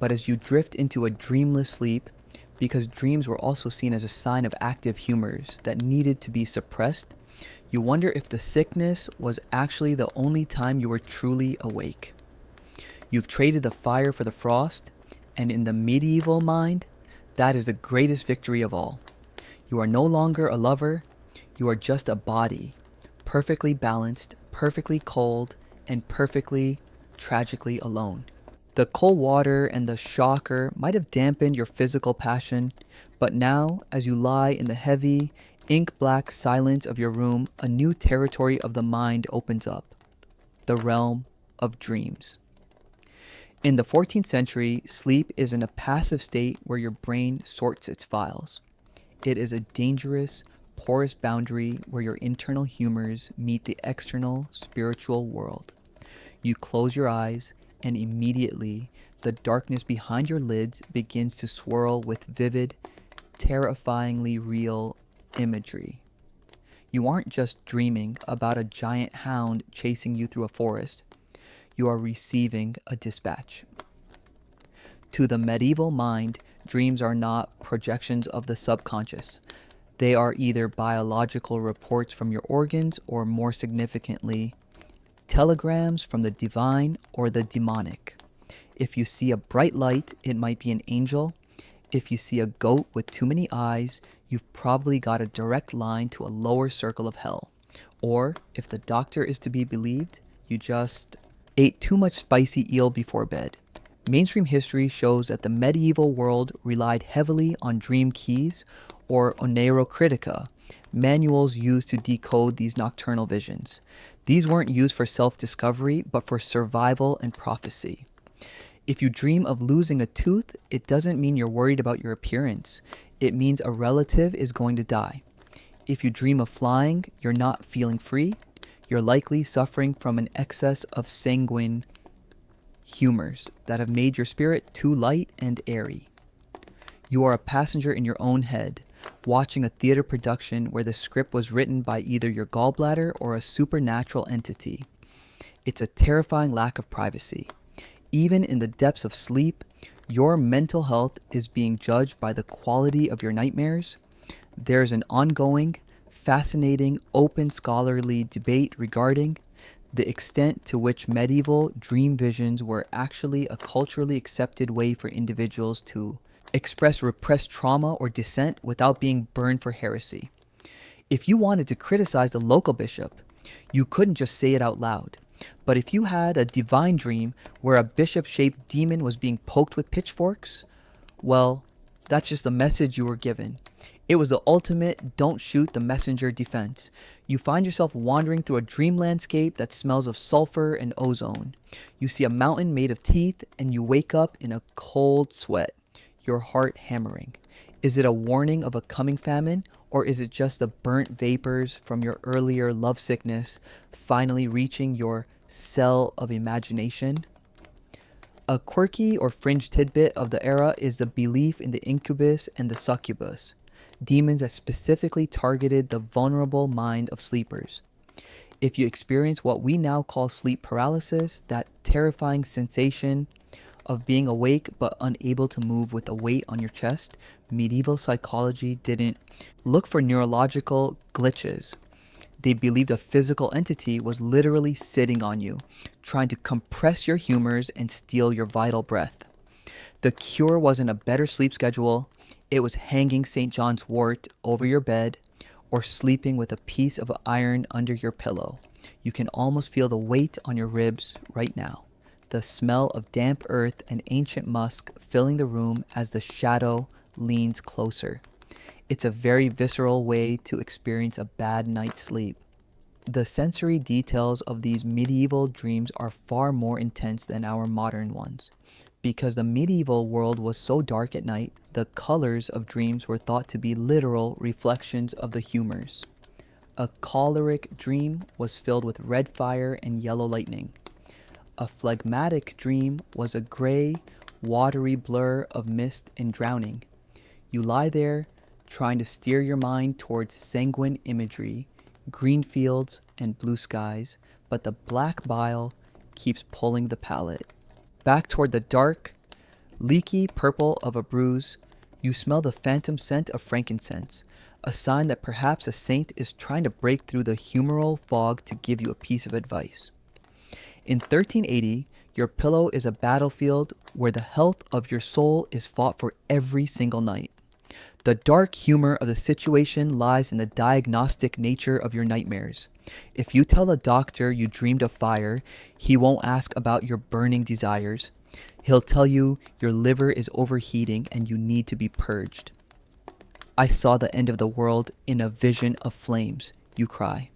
But as you drift into a dreamless sleep, because dreams were also seen as a sign of active humors that needed to be suppressed, you wonder if the sickness was actually the only time you were truly awake. You've traded the fire for the frost, and in the medieval mind, that is the greatest victory of all. You are no longer a lover, you are just a body, perfectly balanced, perfectly cold, and perfectly, tragically alone. The cold water and the shocker might have dampened your physical passion, but now, as you lie in the heavy, ink-black silence of your room, a new territory of the mind opens up, the realm of dreams. In the 14th century, sleep is in a passive state where your brain sorts its files. It is a dangerous, porous boundary where your internal humors meet the external spiritual world. You close your eyes, and immediately the darkness behind your lids begins to swirl with vivid, terrifyingly real imagery. You aren't just dreaming about a giant hound chasing you through a forest. You are receiving a dispatch. To the medieval mind, dreams are not projections of the subconscious. They are either biological reports from your organs or, more significantly, telegrams from the divine or the demonic. If you see a bright light, it might be an angel. If you see a goat with too many eyes, you've probably got a direct line to a lower circle of hell. Or, if the doctor is to be believed, you just ate too much spicy eel before bed. Mainstream history shows that the medieval world relied heavily on dream keys or oneirocritica, manuals used to decode these nocturnal visions. These weren't used for self-discovery, but for survival and prophecy. If you dream of losing a tooth, it doesn't mean you're worried about your appearance. It means a relative is going to die. If you dream of flying, you're not feeling free. You're likely suffering from an excess of sanguine humors that have made your spirit too light and airy. You are a passenger in your own head, watching a theater production where the script was written by either your gallbladder or a supernatural entity. It's a terrifying lack of privacy. Even in the depths of sleep, your mental health is being judged by the quality of your nightmares. There's an ongoing, fascinating, open scholarly debate regarding the extent to which medieval dream visions were actually a culturally accepted way for individuals to express repressed trauma or dissent without being burned for heresy. If you wanted to criticize the local bishop, you couldn't just say it out loud. But if you had a divine dream where a bishop-shaped demon was being poked with pitchforks, well, that's just the message you were given. It was the ultimate don't shoot the messenger defense. You find yourself wandering through a dream landscape that smells of sulfur and ozone. You see a mountain made of teeth and you wake up in a cold sweat, your heart hammering. Is it a warning of a coming famine, or is it just the burnt vapors from your earlier lovesickness finally reaching your cell of imagination? A quirky or fringe tidbit of the era is the belief in the incubus and the succubus, demons that specifically targeted the vulnerable mind of sleepers. If you experience what we now call sleep paralysis, that terrifying sensation of being awake but unable to move with a weight on your chest, medieval psychology didn't look for neurological glitches. They believed a physical entity was literally sitting on you, trying to compress your humors and steal your vital breath. The cure wasn't a better sleep schedule, it was hanging St. John's wort over your bed or sleeping with a piece of iron under your pillow. You can almost feel the weight on your ribs right now. The smell of damp earth and ancient musk filling the room as the shadow leans closer. It's a very visceral way to experience a bad night's sleep. The sensory details of these medieval dreams are far more intense than our modern ones. Because the medieval world was so dark at night, the colors of dreams were thought to be literal reflections of the humors. A choleric dream was filled with red fire and yellow lightning. A phlegmatic dream was a gray, watery blur of mist and drowning. You lie there, trying to steer your mind towards sanguine imagery, green fields and blue skies, but the black bile keeps pulling the palate. Back toward the dark, leaky purple of a bruise, you smell the phantom scent of frankincense, a sign that perhaps a saint is trying to break through the humoral fog to give you a piece of advice. In 1380, your pillow is a battlefield where the health of your soul is fought for every single night. The dark humor of the situation lies in the diagnostic nature of your nightmares. If you tell a doctor you dreamed of fire, he won't ask about your burning desires. He'll tell you your liver is overheating and you need to be purged. I saw the end of the world in a vision of flames, you cry.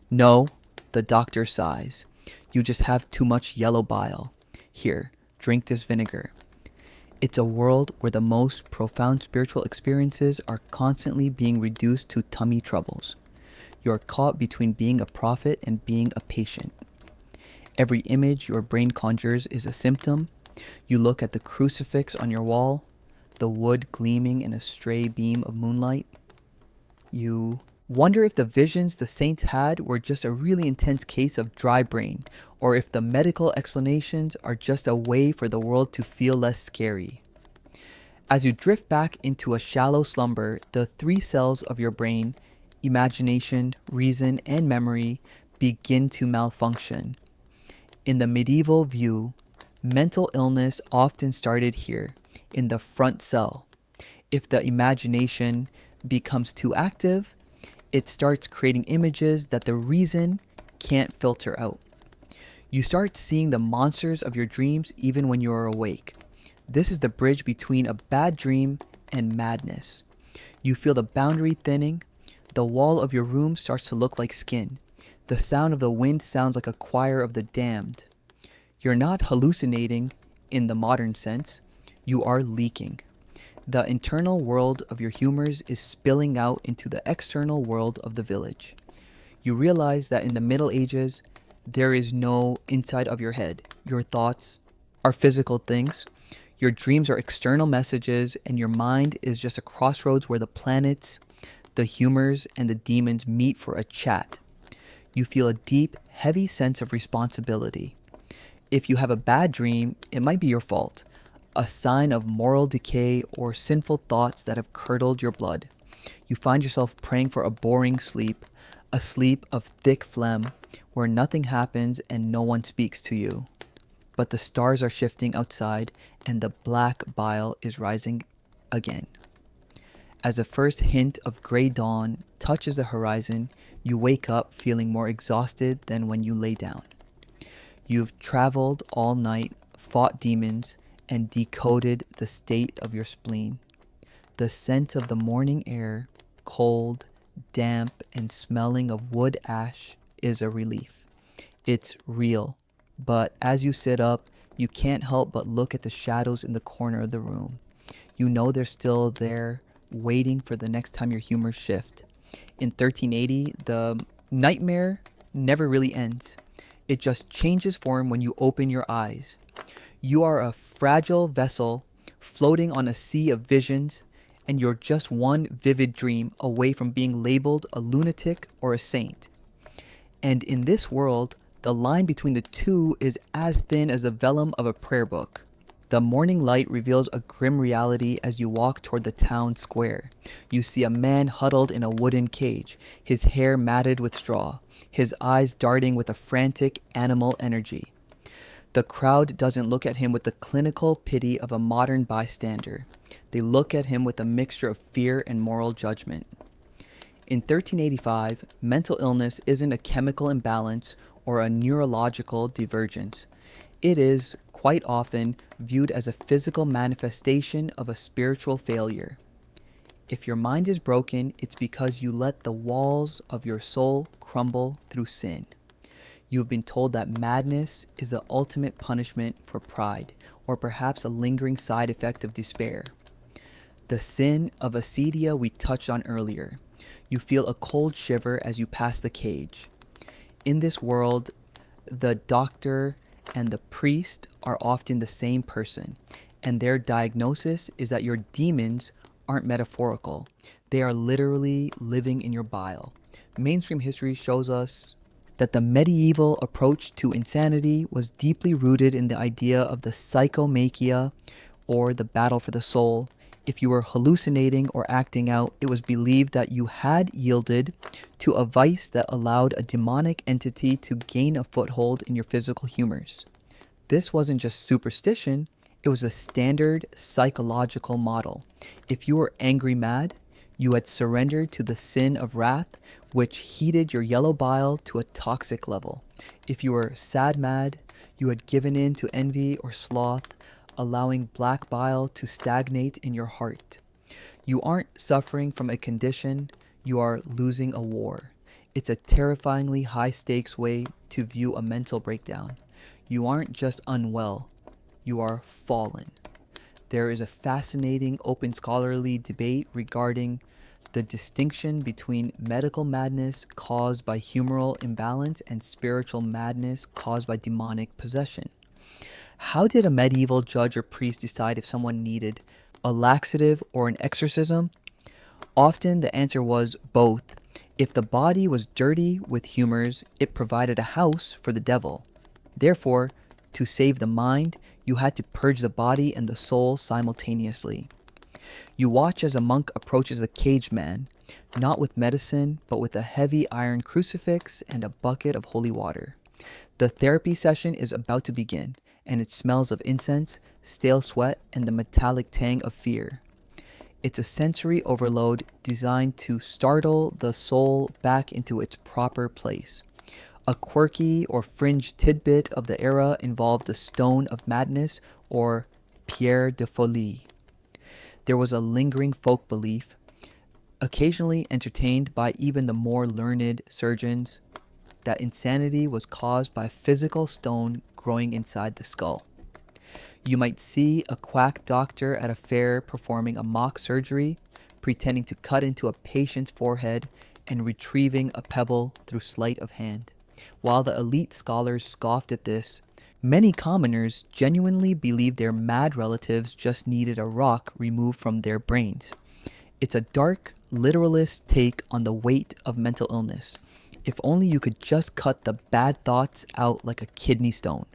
No, the doctor sighs. You just have too much yellow bile. Here, drink this vinegar. It's a world where the most profound spiritual experiences are constantly being reduced to tummy troubles. You are caught between being a prophet and being a patient. Every image your brain conjures is a symptom. You look at the crucifix on your wall, the wood gleaming in a stray beam of moonlight. You wonder if the visions the saints had were just a really intense case of dry brain, or if the medical explanations are just a way for the world to feel less scary. As you drift back into a shallow slumber, the three cells of your brain, imagination, reason, and memory, begin to malfunction. In the medieval view, mental illness often started here, in the front cell. If the imagination becomes too active, it starts creating images that the reason can't filter out. You start seeing the monsters of your dreams even when you are awake. This is the bridge between a bad dream and madness. You feel the boundary thinning. The wall of your room starts to look like skin. The sound of the wind sounds like a choir of the damned. You're not hallucinating in the modern sense. You are leaking. The internal world of your humors is spilling out into the external world of the village. You realize that in the Middle Ages, there is no inside of your head. Your thoughts are physical things. Your dreams are external messages, and your mind is just a crossroads where the planets, the humors, and the demons meet for a chat. You feel a deep, heavy sense of responsibility. If you have a bad dream, it might be your fault. A sign of moral decay or sinful thoughts that have curdled your blood. You find yourself praying for a boring sleep, a sleep of thick phlegm, where nothing happens and no one speaks to you. But the stars are shifting outside and the black bile is rising again. As the first hint of gray dawn touches the horizon, you wake up feeling more exhausted than when you lay down. You've traveled all night, fought demons, and decoded the state of your spleen. The scent of the morning air, cold, damp, and smelling of wood ash, is a relief. It's real, but as you sit up, you can't help but look at the shadows in the corner of the room. You know they're still there, waiting for the next time your humors shift. In 1380, the nightmare never really ends. It just changes form when you open your eyes. You are a fragile vessel floating on a sea of visions, and you're just one vivid dream away from being labeled a lunatic or a saint. And in this world, the line between the two is as thin as the vellum of a prayer book. The morning light reveals a grim reality as you walk toward the town square. You see a man huddled in a wooden cage, his hair matted with straw, his eyes darting with a frantic animal energy. The crowd doesn't look at him with the clinical pity of a modern bystander. They look at him with a mixture of fear and moral judgment. In 1385, mental illness isn't a chemical imbalance or a neurological divergence. It is, quite often, viewed as a physical manifestation of a spiritual failure. If your mind is broken, it's because you let the walls of your soul crumble through sin. You have been told that madness is the ultimate punishment for pride, or perhaps a lingering side effect of despair. The sin of acedia we touched on earlier. You feel a cold shiver as you pass the cage. In this world, the doctor and the priest are often the same person, and their diagnosis is that your demons aren't metaphorical. They are literally living in your bile. Mainstream history shows us that the medieval approach to insanity was deeply rooted in the idea of the psychomachia, or the battle for the soul. If you were hallucinating or acting out, it was believed that you had yielded to a vice that allowed a demonic entity to gain a foothold in your physical humors. This wasn't just superstition, it was a standard psychological model. If you were angry mad, you had surrendered to the sin of wrath, which heated your yellow bile to a toxic level. If you were sad mad, you had given in to envy or sloth, allowing black bile to stagnate in your heart. You aren't suffering from a condition, you are losing a war. It's a terrifyingly high-stakes way to view a mental breakdown. You aren't just unwell, you are fallen. There is a fascinating open scholarly debate regarding the distinction between medical madness caused by humoral imbalance and spiritual madness caused by demonic possession. How did a medieval judge or priest decide if someone needed a laxative or an exorcism? Often the answer was both. If the body was dirty with humors, it provided a house for the devil. Therefore, to save the mind, you had to purge the body and the soul simultaneously. You watch as a monk approaches a caged man, not with medicine, but with a heavy iron crucifix and a bucket of holy water. The therapy session is about to begin, and it smells of incense, stale sweat, and the metallic tang of fear. It's a sensory overload designed to startle the soul back into its proper place. A quirky or fringe tidbit of the era involved the Stone of Madness, or Pierre de Folie. There was a lingering folk belief, occasionally entertained by even the more learned surgeons, that insanity was caused by a physical stone growing inside the skull. You might see a quack doctor at a fair performing a mock surgery, pretending to cut into a patient's forehead and retrieving a pebble through sleight of hand. While the elite scholars scoffed at this, many commoners genuinely believed their mad relatives just needed a rock removed from their brains. It's a dark, literalist take on the weight of mental illness. If only you could just cut the bad thoughts out like a kidney stone.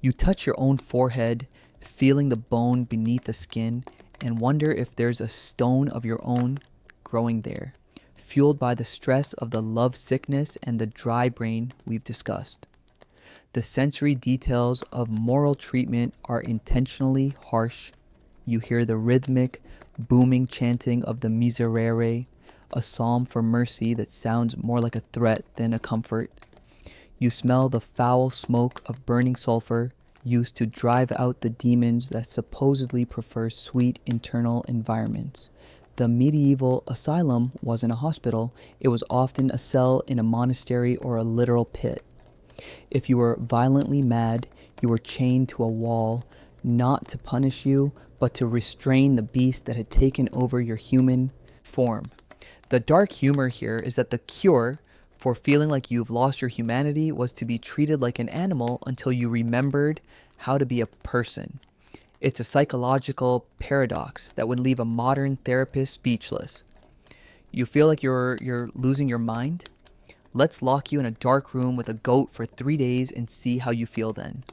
You touch your own forehead, feeling the bone beneath the skin, and wonder if there's a stone of your own growing there, fueled by the stress of the love sickness and the dry brain we've discussed. The sensory details of moral treatment are intentionally harsh. You hear the rhythmic booming chanting of the Miserere, a psalm for mercy that sounds more like a threat than a comfort. You smell the foul smoke of burning sulfur used to drive out the demons that supposedly prefer sweet internal environments. The medieval asylum wasn't a hospital, it was often a cell in a monastery or a literal pit. If you were violently mad, you were chained to a wall, not to punish you, but to restrain the beast that had taken over your human form. The dark humor here is that the cure for feeling like you've lost your humanity was to be treated like an animal until you remembered how to be a person. It's a psychological paradox that would leave a modern therapist speechless. You feel like you're losing your mind? Let's lock you in a dark room with a goat for 3 days and see how you feel then.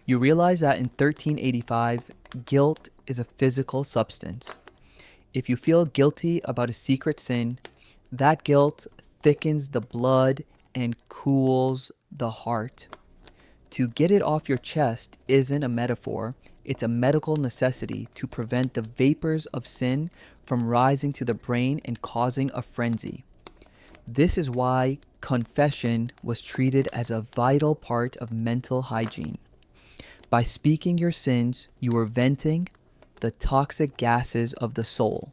You realize that in 1385, guilt is a physical substance. If you feel guilty about a secret sin, that guilt thickens the blood and cools the heart. To get it off your chest isn't a metaphor, it's a medical necessity to prevent the vapors of sin from rising to the brain and causing a frenzy. This is why confession was treated as a vital part of mental hygiene. By speaking your sins, you are venting the toxic gases of the soul.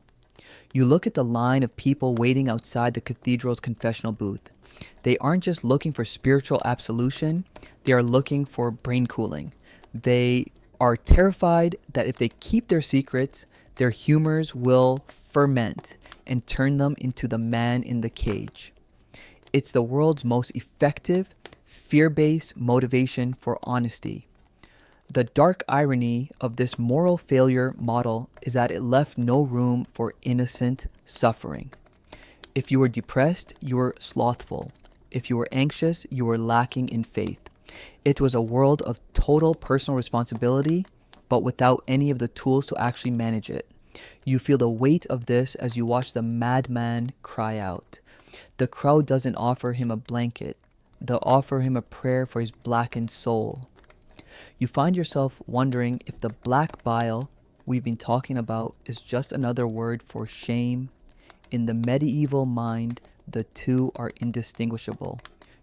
You look at the line of people waiting outside the cathedral's confessional booth. They aren't just looking for spiritual absolution, they are looking for brain cooling. They are terrified that if they keep their secrets, their humors will ferment and turn them into the man in the cage. It's the world's most effective, fear-based motivation for honesty. The dark irony of this moral failure model is that it left no room for innocent suffering. If you were depressed, you were slothful. If you were anxious, you were lacking in faith. It was a world of total personal responsibility, but without any of the tools to actually manage it. You feel the weight of this as you watch the madman cry out. The crowd doesn't offer him a blanket. They'll offer him a prayer for his blackened soul. You find yourself wondering if the black bile we've been talking about is just another word for shame. In the medieval mind, the two are indistinguishable.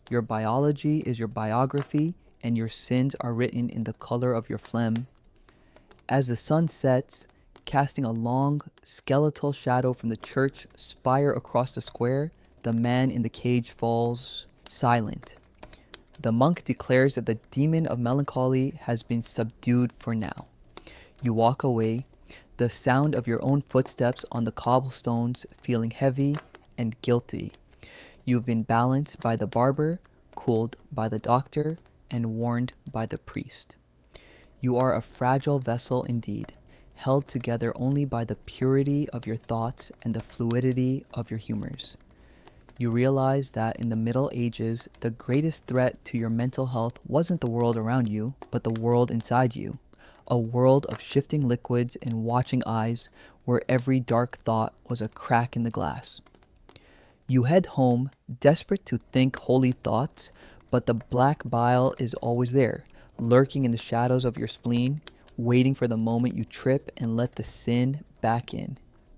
Your biology is your biography, and your sins are written in the color of your phlegm. As the sun sets, casting a long, skeletal shadow from the church spire across the square, the man in the cage falls silent. The monk declares that the demon of melancholy has been subdued for now. You walk away, the sound of your own footsteps on the cobblestones feeling heavy and guilty. You've been balanced by the barber, cooled by the doctor, and warned by the priest. You are a fragile vessel indeed, held together only by the purity of your thoughts and the fluidity of your humors. You realize that in the Middle Ages, the greatest threat to your mental health wasn't the world around you, but the world inside you. A world of shifting liquids and watching eyes, where every dark thought was a crack in the glass. You head home, desperate to think holy thoughts, but the black bile is always there, lurking in the shadows of your spleen, waiting for the moment you trip and let the sin back in.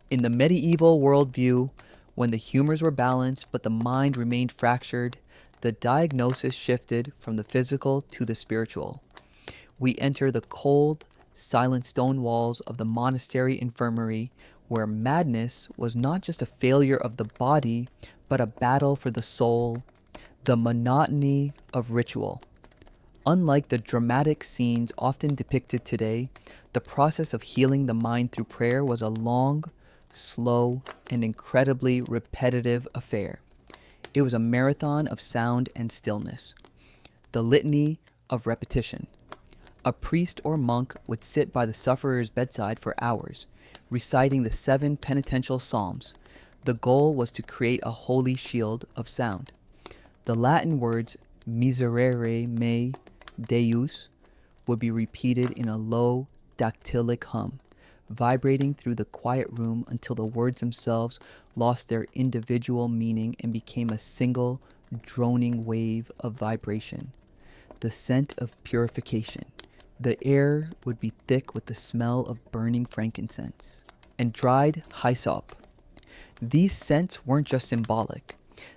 In the medieval worldview, when the humors were balanced but the mind remained fractured, the diagnosis shifted from the physical to the spiritual. We enter the cold, silent stone walls of the monastery infirmary, where madness was not just a failure of the body, but a battle for the soul, the monotony of ritual. Unlike the dramatic scenes often depicted today, the process of healing the mind through prayer was a long, slow, and incredibly repetitive affair. It was a marathon of sound and stillness, the litany of repetition. A priest or monk would sit by the sufferer's bedside for hours, reciting the 7 penitential psalms. The goal was to create a holy shield of sound. The Latin words miserere me Deus would be repeated in a low, dactylic hum, vibrating through the quiet room until the words themselves lost their individual meaning and became a single, droning wave of vibration. The scent of purification. The air would be thick with the smell of burning frankincense. and dried hyssop. These scents weren't just symbolic.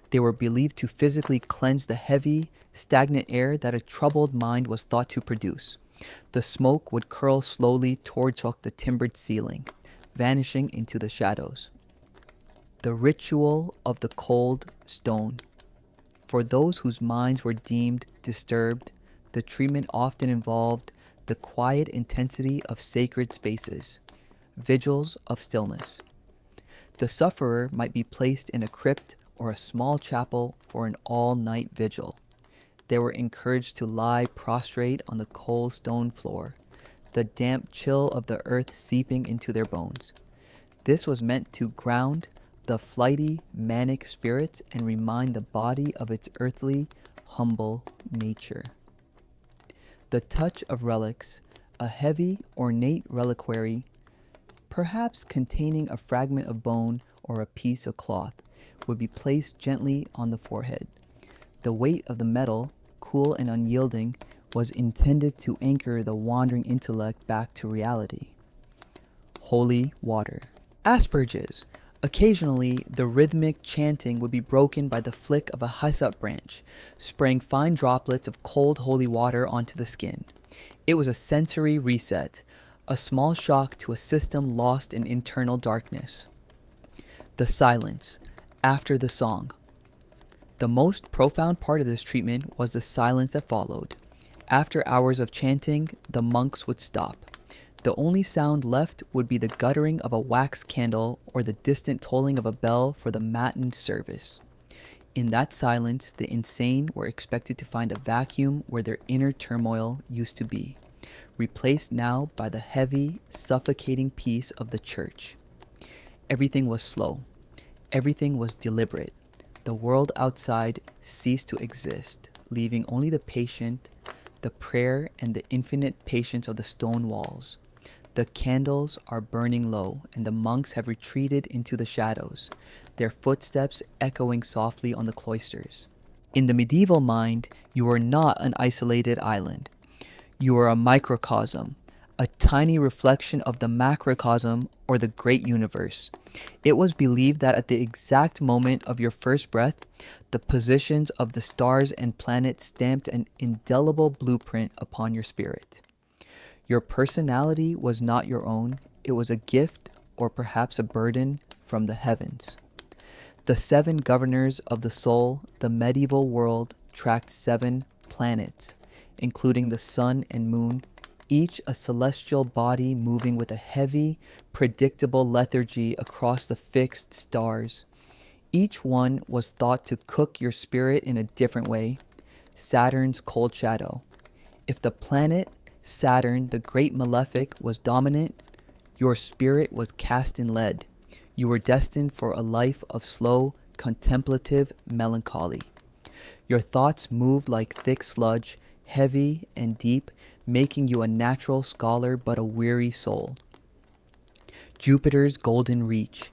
They were believed to physically cleanse the heavy, stagnant air that a troubled mind was thought to produce. The smoke would curl slowly towards the timbered ceiling, vanishing into the shadows. The ritual of the cold stone. For those whose minds were deemed disturbed, the treatment often involved the quiet intensity of sacred spaces, vigils of stillness. The sufferer might be placed in a crypt or a small chapel for an all-night vigil. They were encouraged to lie prostrate on the cold stone floor, the damp chill of the earth seeping into their bones. This was meant to ground the flighty, manic spirits and remind the body of its earthly, humble nature. The touch of relics, a heavy, ornate reliquary, perhaps containing a fragment of bone or a piece of cloth, would be placed gently on the forehead. The weight of the metal, cool and unyielding, was intended to anchor the wandering intellect back to reality. Holy water. Asperges. Occasionally, the rhythmic chanting would be broken by the flick of a hyssop branch, spraying fine droplets of cold holy water onto the skin. It was a sensory reset, a small shock to a system lost in internal darkness. The silence, after the song. The most profound part of this treatment was the silence that followed. After hours of chanting, the monks would stop. The only sound left would be the guttering of a wax candle or the distant tolling of a bell for the matin service. In that silence, the insane were expected to find a vacuum where their inner turmoil used to be, replaced now by the heavy, suffocating peace of the church. Everything was slow. Everything was deliberate. The world outside ceased to exist, leaving only the patient, the prayer, and the infinite patience of the stone walls. The candles are burning low, and the monks have retreated into the shadows, their footsteps echoing softly on the cloisters. In the medieval mind, you were not an isolated island. You were a microcosm, a tiny reflection of the macrocosm or the great universe. It was believed that at the exact moment of your first breath, the positions of the stars and planets stamped an indelible blueprint upon your spirit. Your personality was not your own. It was a gift or perhaps a burden from the heavens. The 7 governors of the soul, the medieval world, tracked 7 planets, including the sun and moon, each a celestial body moving with a heavy, predictable lethargy across the fixed stars. Each one was thought to cook your spirit in a different way. Saturn's cold shadow. If the planet Saturn, the great malefic, was dominant, your spirit was cast in lead. You were destined for a life of slow, contemplative melancholy. Your thoughts moved like thick sludge, heavy and deep, making you a natural scholar but a weary soul. Jupiter's golden reach.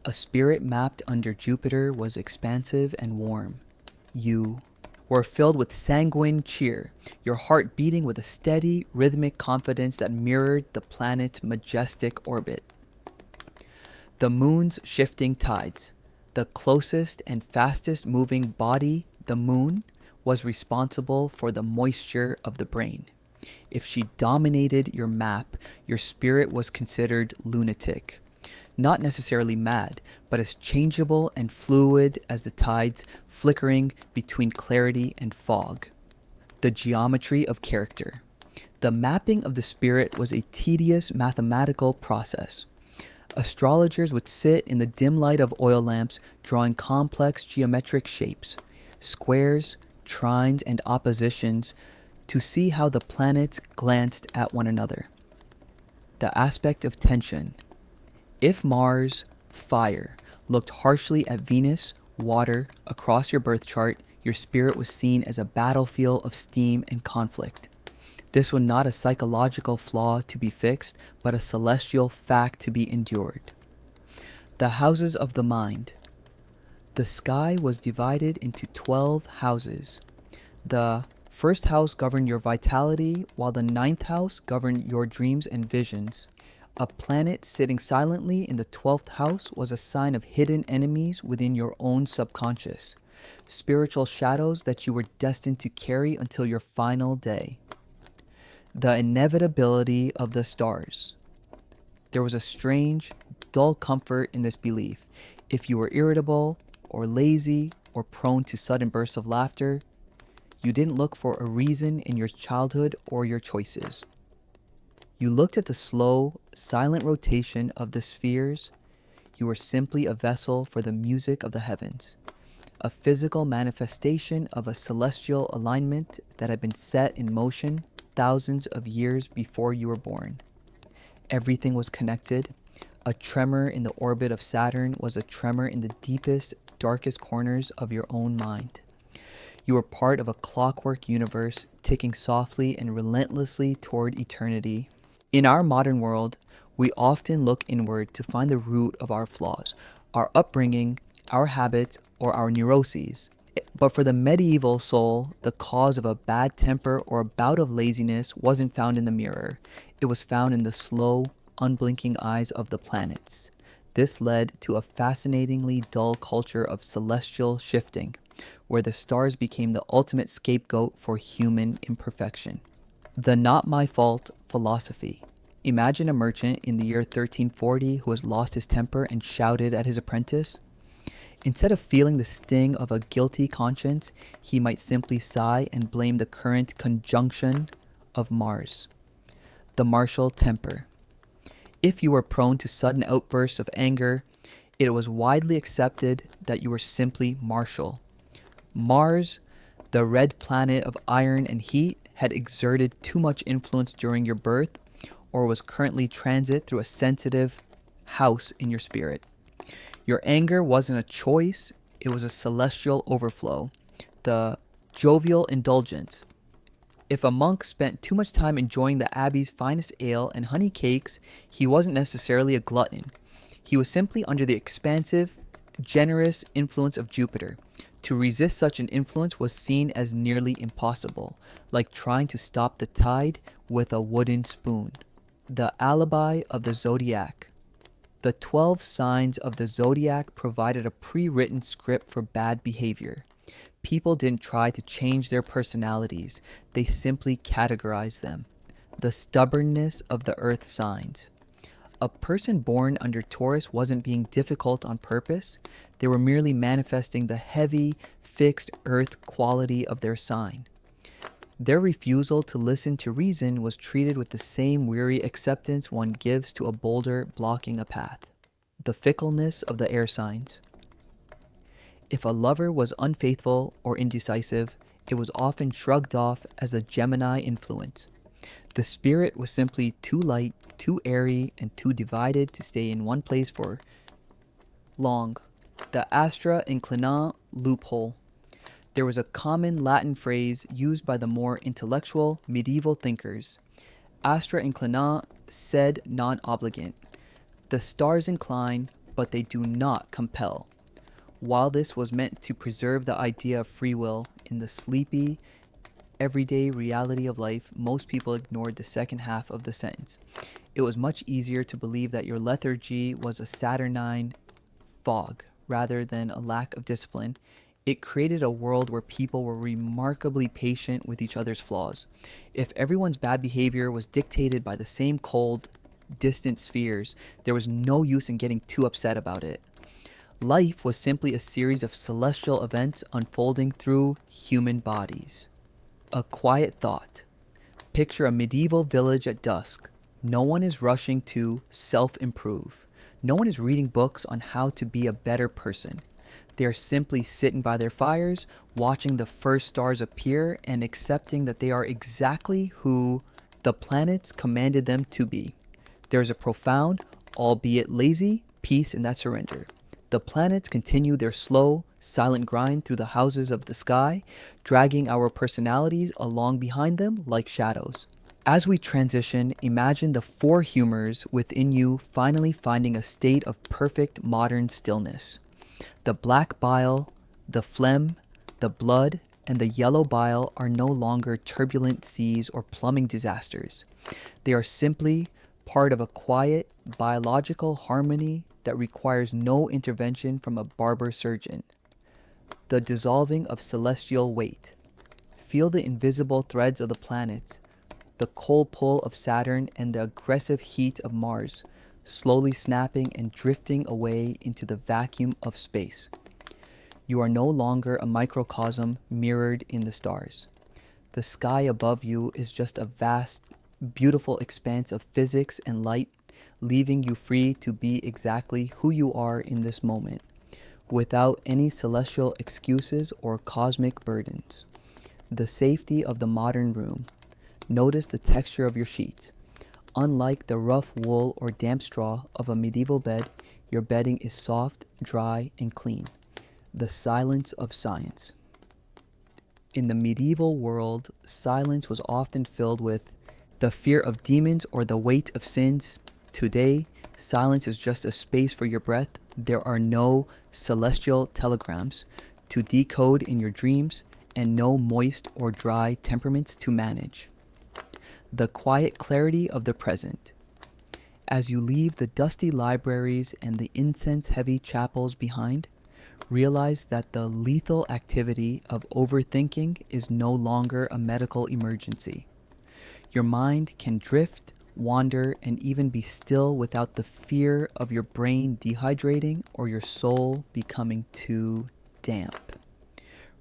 A spirit mapped under Jupiter was expansive and warm. You were filled with sanguine cheer, your heart beating with a steady, rhythmic confidence that mirrored the planet's majestic orbit. The moon's shifting tides. The closest and fastest moving body, the moon, was responsible for the moisture of the brain. If she dominated your map, your spirit was considered lunatic. Not necessarily mad, but as changeable and fluid as the tides flickering between clarity and fog. The geometry of character. The mapping of the spirit was a tedious mathematical process. Astrologers would sit in the dim light of oil lamps drawing complex geometric shapes, squares, trines, and oppositions to see how the planets glanced at one another. The aspect of tension. If Mars, fire, looked harshly at Venus, water, across your birth chart, your spirit was seen as a battlefield of steam and conflict. This was not a psychological flaw to be fixed, but a celestial fact to be endured. The houses of the mind. The sky was divided into 12 houses. The first house governed your vitality, while the 9th house governed your dreams and visions. A planet sitting silently in the 12th house was a sign of hidden enemies within your own subconscious, spiritual shadows that you were destined to carry until your final day. The inevitability of the stars. There was a strange, dull comfort in this belief. If you were irritable, or lazy, or prone to sudden bursts of laughter, you didn't look for a reason in your childhood or your choices. You looked at the slow, silent rotation of the spheres. You were simply a vessel for the music of the heavens, a physical manifestation of a celestial alignment that had been set in motion thousands of years before you were born. Everything was connected. A tremor in the orbit of Saturn was a tremor in the deepest, darkest corners of your own mind. You were part of a clockwork universe ticking softly and relentlessly toward eternity. In our modern world, we often look inward to find the root of our flaws, our upbringing, our habits, or our neuroses. But for the medieval soul, the cause of a bad temper or a bout of laziness wasn't found in the mirror. It was found in the slow, unblinking eyes of the planets. This led to a fascinatingly dull culture of celestial shifting, where the stars became the ultimate scapegoat for human imperfection. The not my fault philosophy. Imagine a merchant in the year 1340 who has lost his temper and shouted at his apprentice. Instead of feeling the sting of a guilty conscience, he might simply sigh and blame the current conjunction of Mars, the martial temper. If you were prone to sudden outbursts of anger, it was widely accepted that you were simply martial. Mars, the red planet of iron and heat, had exerted too much influence during your birth, or was currently transit through a sensitive house in your spirit. Your anger wasn't a choice, it was a celestial overflow, the jovial indulgence. If a monk spent too much time enjoying the abbey's finest ale and honey cakes, he wasn't necessarily a glutton. He was simply under the expansive, generous influence of Jupiter. To resist such an influence was seen as nearly impossible, like trying to stop the tide with a wooden spoon. The alibi of the zodiac. The 12 signs of the zodiac provided a pre-written script for bad behavior. People didn't try to change their personalities, they simply categorized them. The stubbornness of the earth signs. A person born under Taurus wasn't being difficult on purpose, they were merely manifesting the heavy, fixed earth quality of their sign. Their refusal to listen to reason was treated with the same weary acceptance one gives to a boulder blocking a path. The fickleness of the air signs. If a lover was unfaithful or indecisive, it was often shrugged off as a Gemini influence. The spirit was simply too light, too airy, and too divided to stay in one place for long. The astra inclinant loophole. There was a common Latin phrase used by the more intellectual medieval thinkers. Astra inclinant, sed non obligant. The stars incline, but they do not compel. While this was meant to preserve the idea of free will, in the sleepy, everyday reality of life, most people ignored the second half of the sentence. It was much easier to believe that your lethargy was a Saturnine fog rather than a lack of discipline. It created a world where people were remarkably patient with each other's flaws. If everyone's bad behavior was dictated by the same cold, distant spheres, there was no use in getting too upset about it. Life was simply a series of celestial events unfolding through human bodies. A quiet thought. Picture a medieval village at dusk. No one is rushing to self-improve. No one is reading books on how to be a better person. They are simply sitting by their fires, watching the first stars appear and accepting that they are exactly who the planets commanded them to be. There is a profound, albeit lazy, peace in that surrender. The planets continue their slow, silent grind through the houses of the sky, dragging our personalities along behind them like shadows. As we transition, imagine the four humors within you finally finding a state of perfect modern stillness. The black bile, the phlegm, the blood, and the yellow bile are no longer turbulent seas or plumbing disasters. They are simply part of a quiet, biological harmony that requires no intervention from a barber surgeon. The dissolving of celestial weight. Feel the invisible threads of the planets, the cold pull of Saturn and the aggressive heat of Mars, slowly snapping and drifting away into the vacuum of space. You are no longer a microcosm mirrored in the stars. The sky above you is just a vast, beautiful expanse of physics and light, leaving you free to be exactly who you are in this moment, without any celestial excuses or cosmic burdens. The safety of the modern room. Notice the texture of your sheets. Unlike the rough wool or damp straw of a medieval bed, your bedding is soft, dry, and clean. The silence of science. In the medieval world, silence was often filled with the fear of demons or the weight of sins. Today, silence is just a space for your breath. There are no celestial telegrams to decode in your dreams and no moist or dry temperaments to manage. The quiet clarity of the present. As you leave the dusty libraries and the incense-heavy chapels behind, realize that the lethal activity of overthinking is no longer a medical emergency. Your mind can drift, wander, and even be still without the fear of your brain dehydrating or your soul becoming too damp.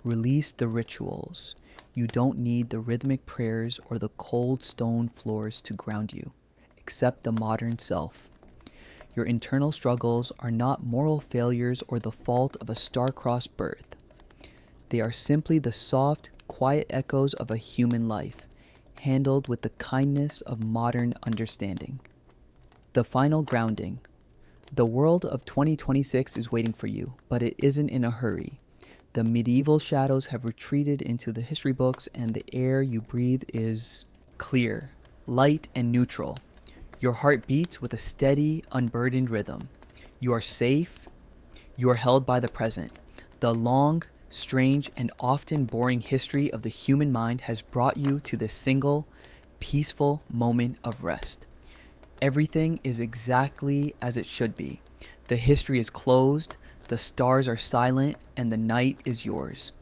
Release the rituals. You don't need the rhythmic prayers or the cold stone floors to ground you. Accept the modern self. Your internal struggles are not moral failures or the fault of a star-crossed birth. They are simply the soft, quiet echoes of a human life, handled with the kindness of modern understanding. The final grounding. The world of 2026 is waiting for you, but it isn't in a hurry. The medieval shadows have retreated into the history books, and the air you breathe is clear, light, and neutral. Your heart beats with a steady, unburdened rhythm. You are safe. You are held by the present. The long, strange, and often boring history of the human mind has brought you to this single, peaceful moment of rest. Everything is exactly as it should be. The history is closed, the stars are silent, and the night is yours.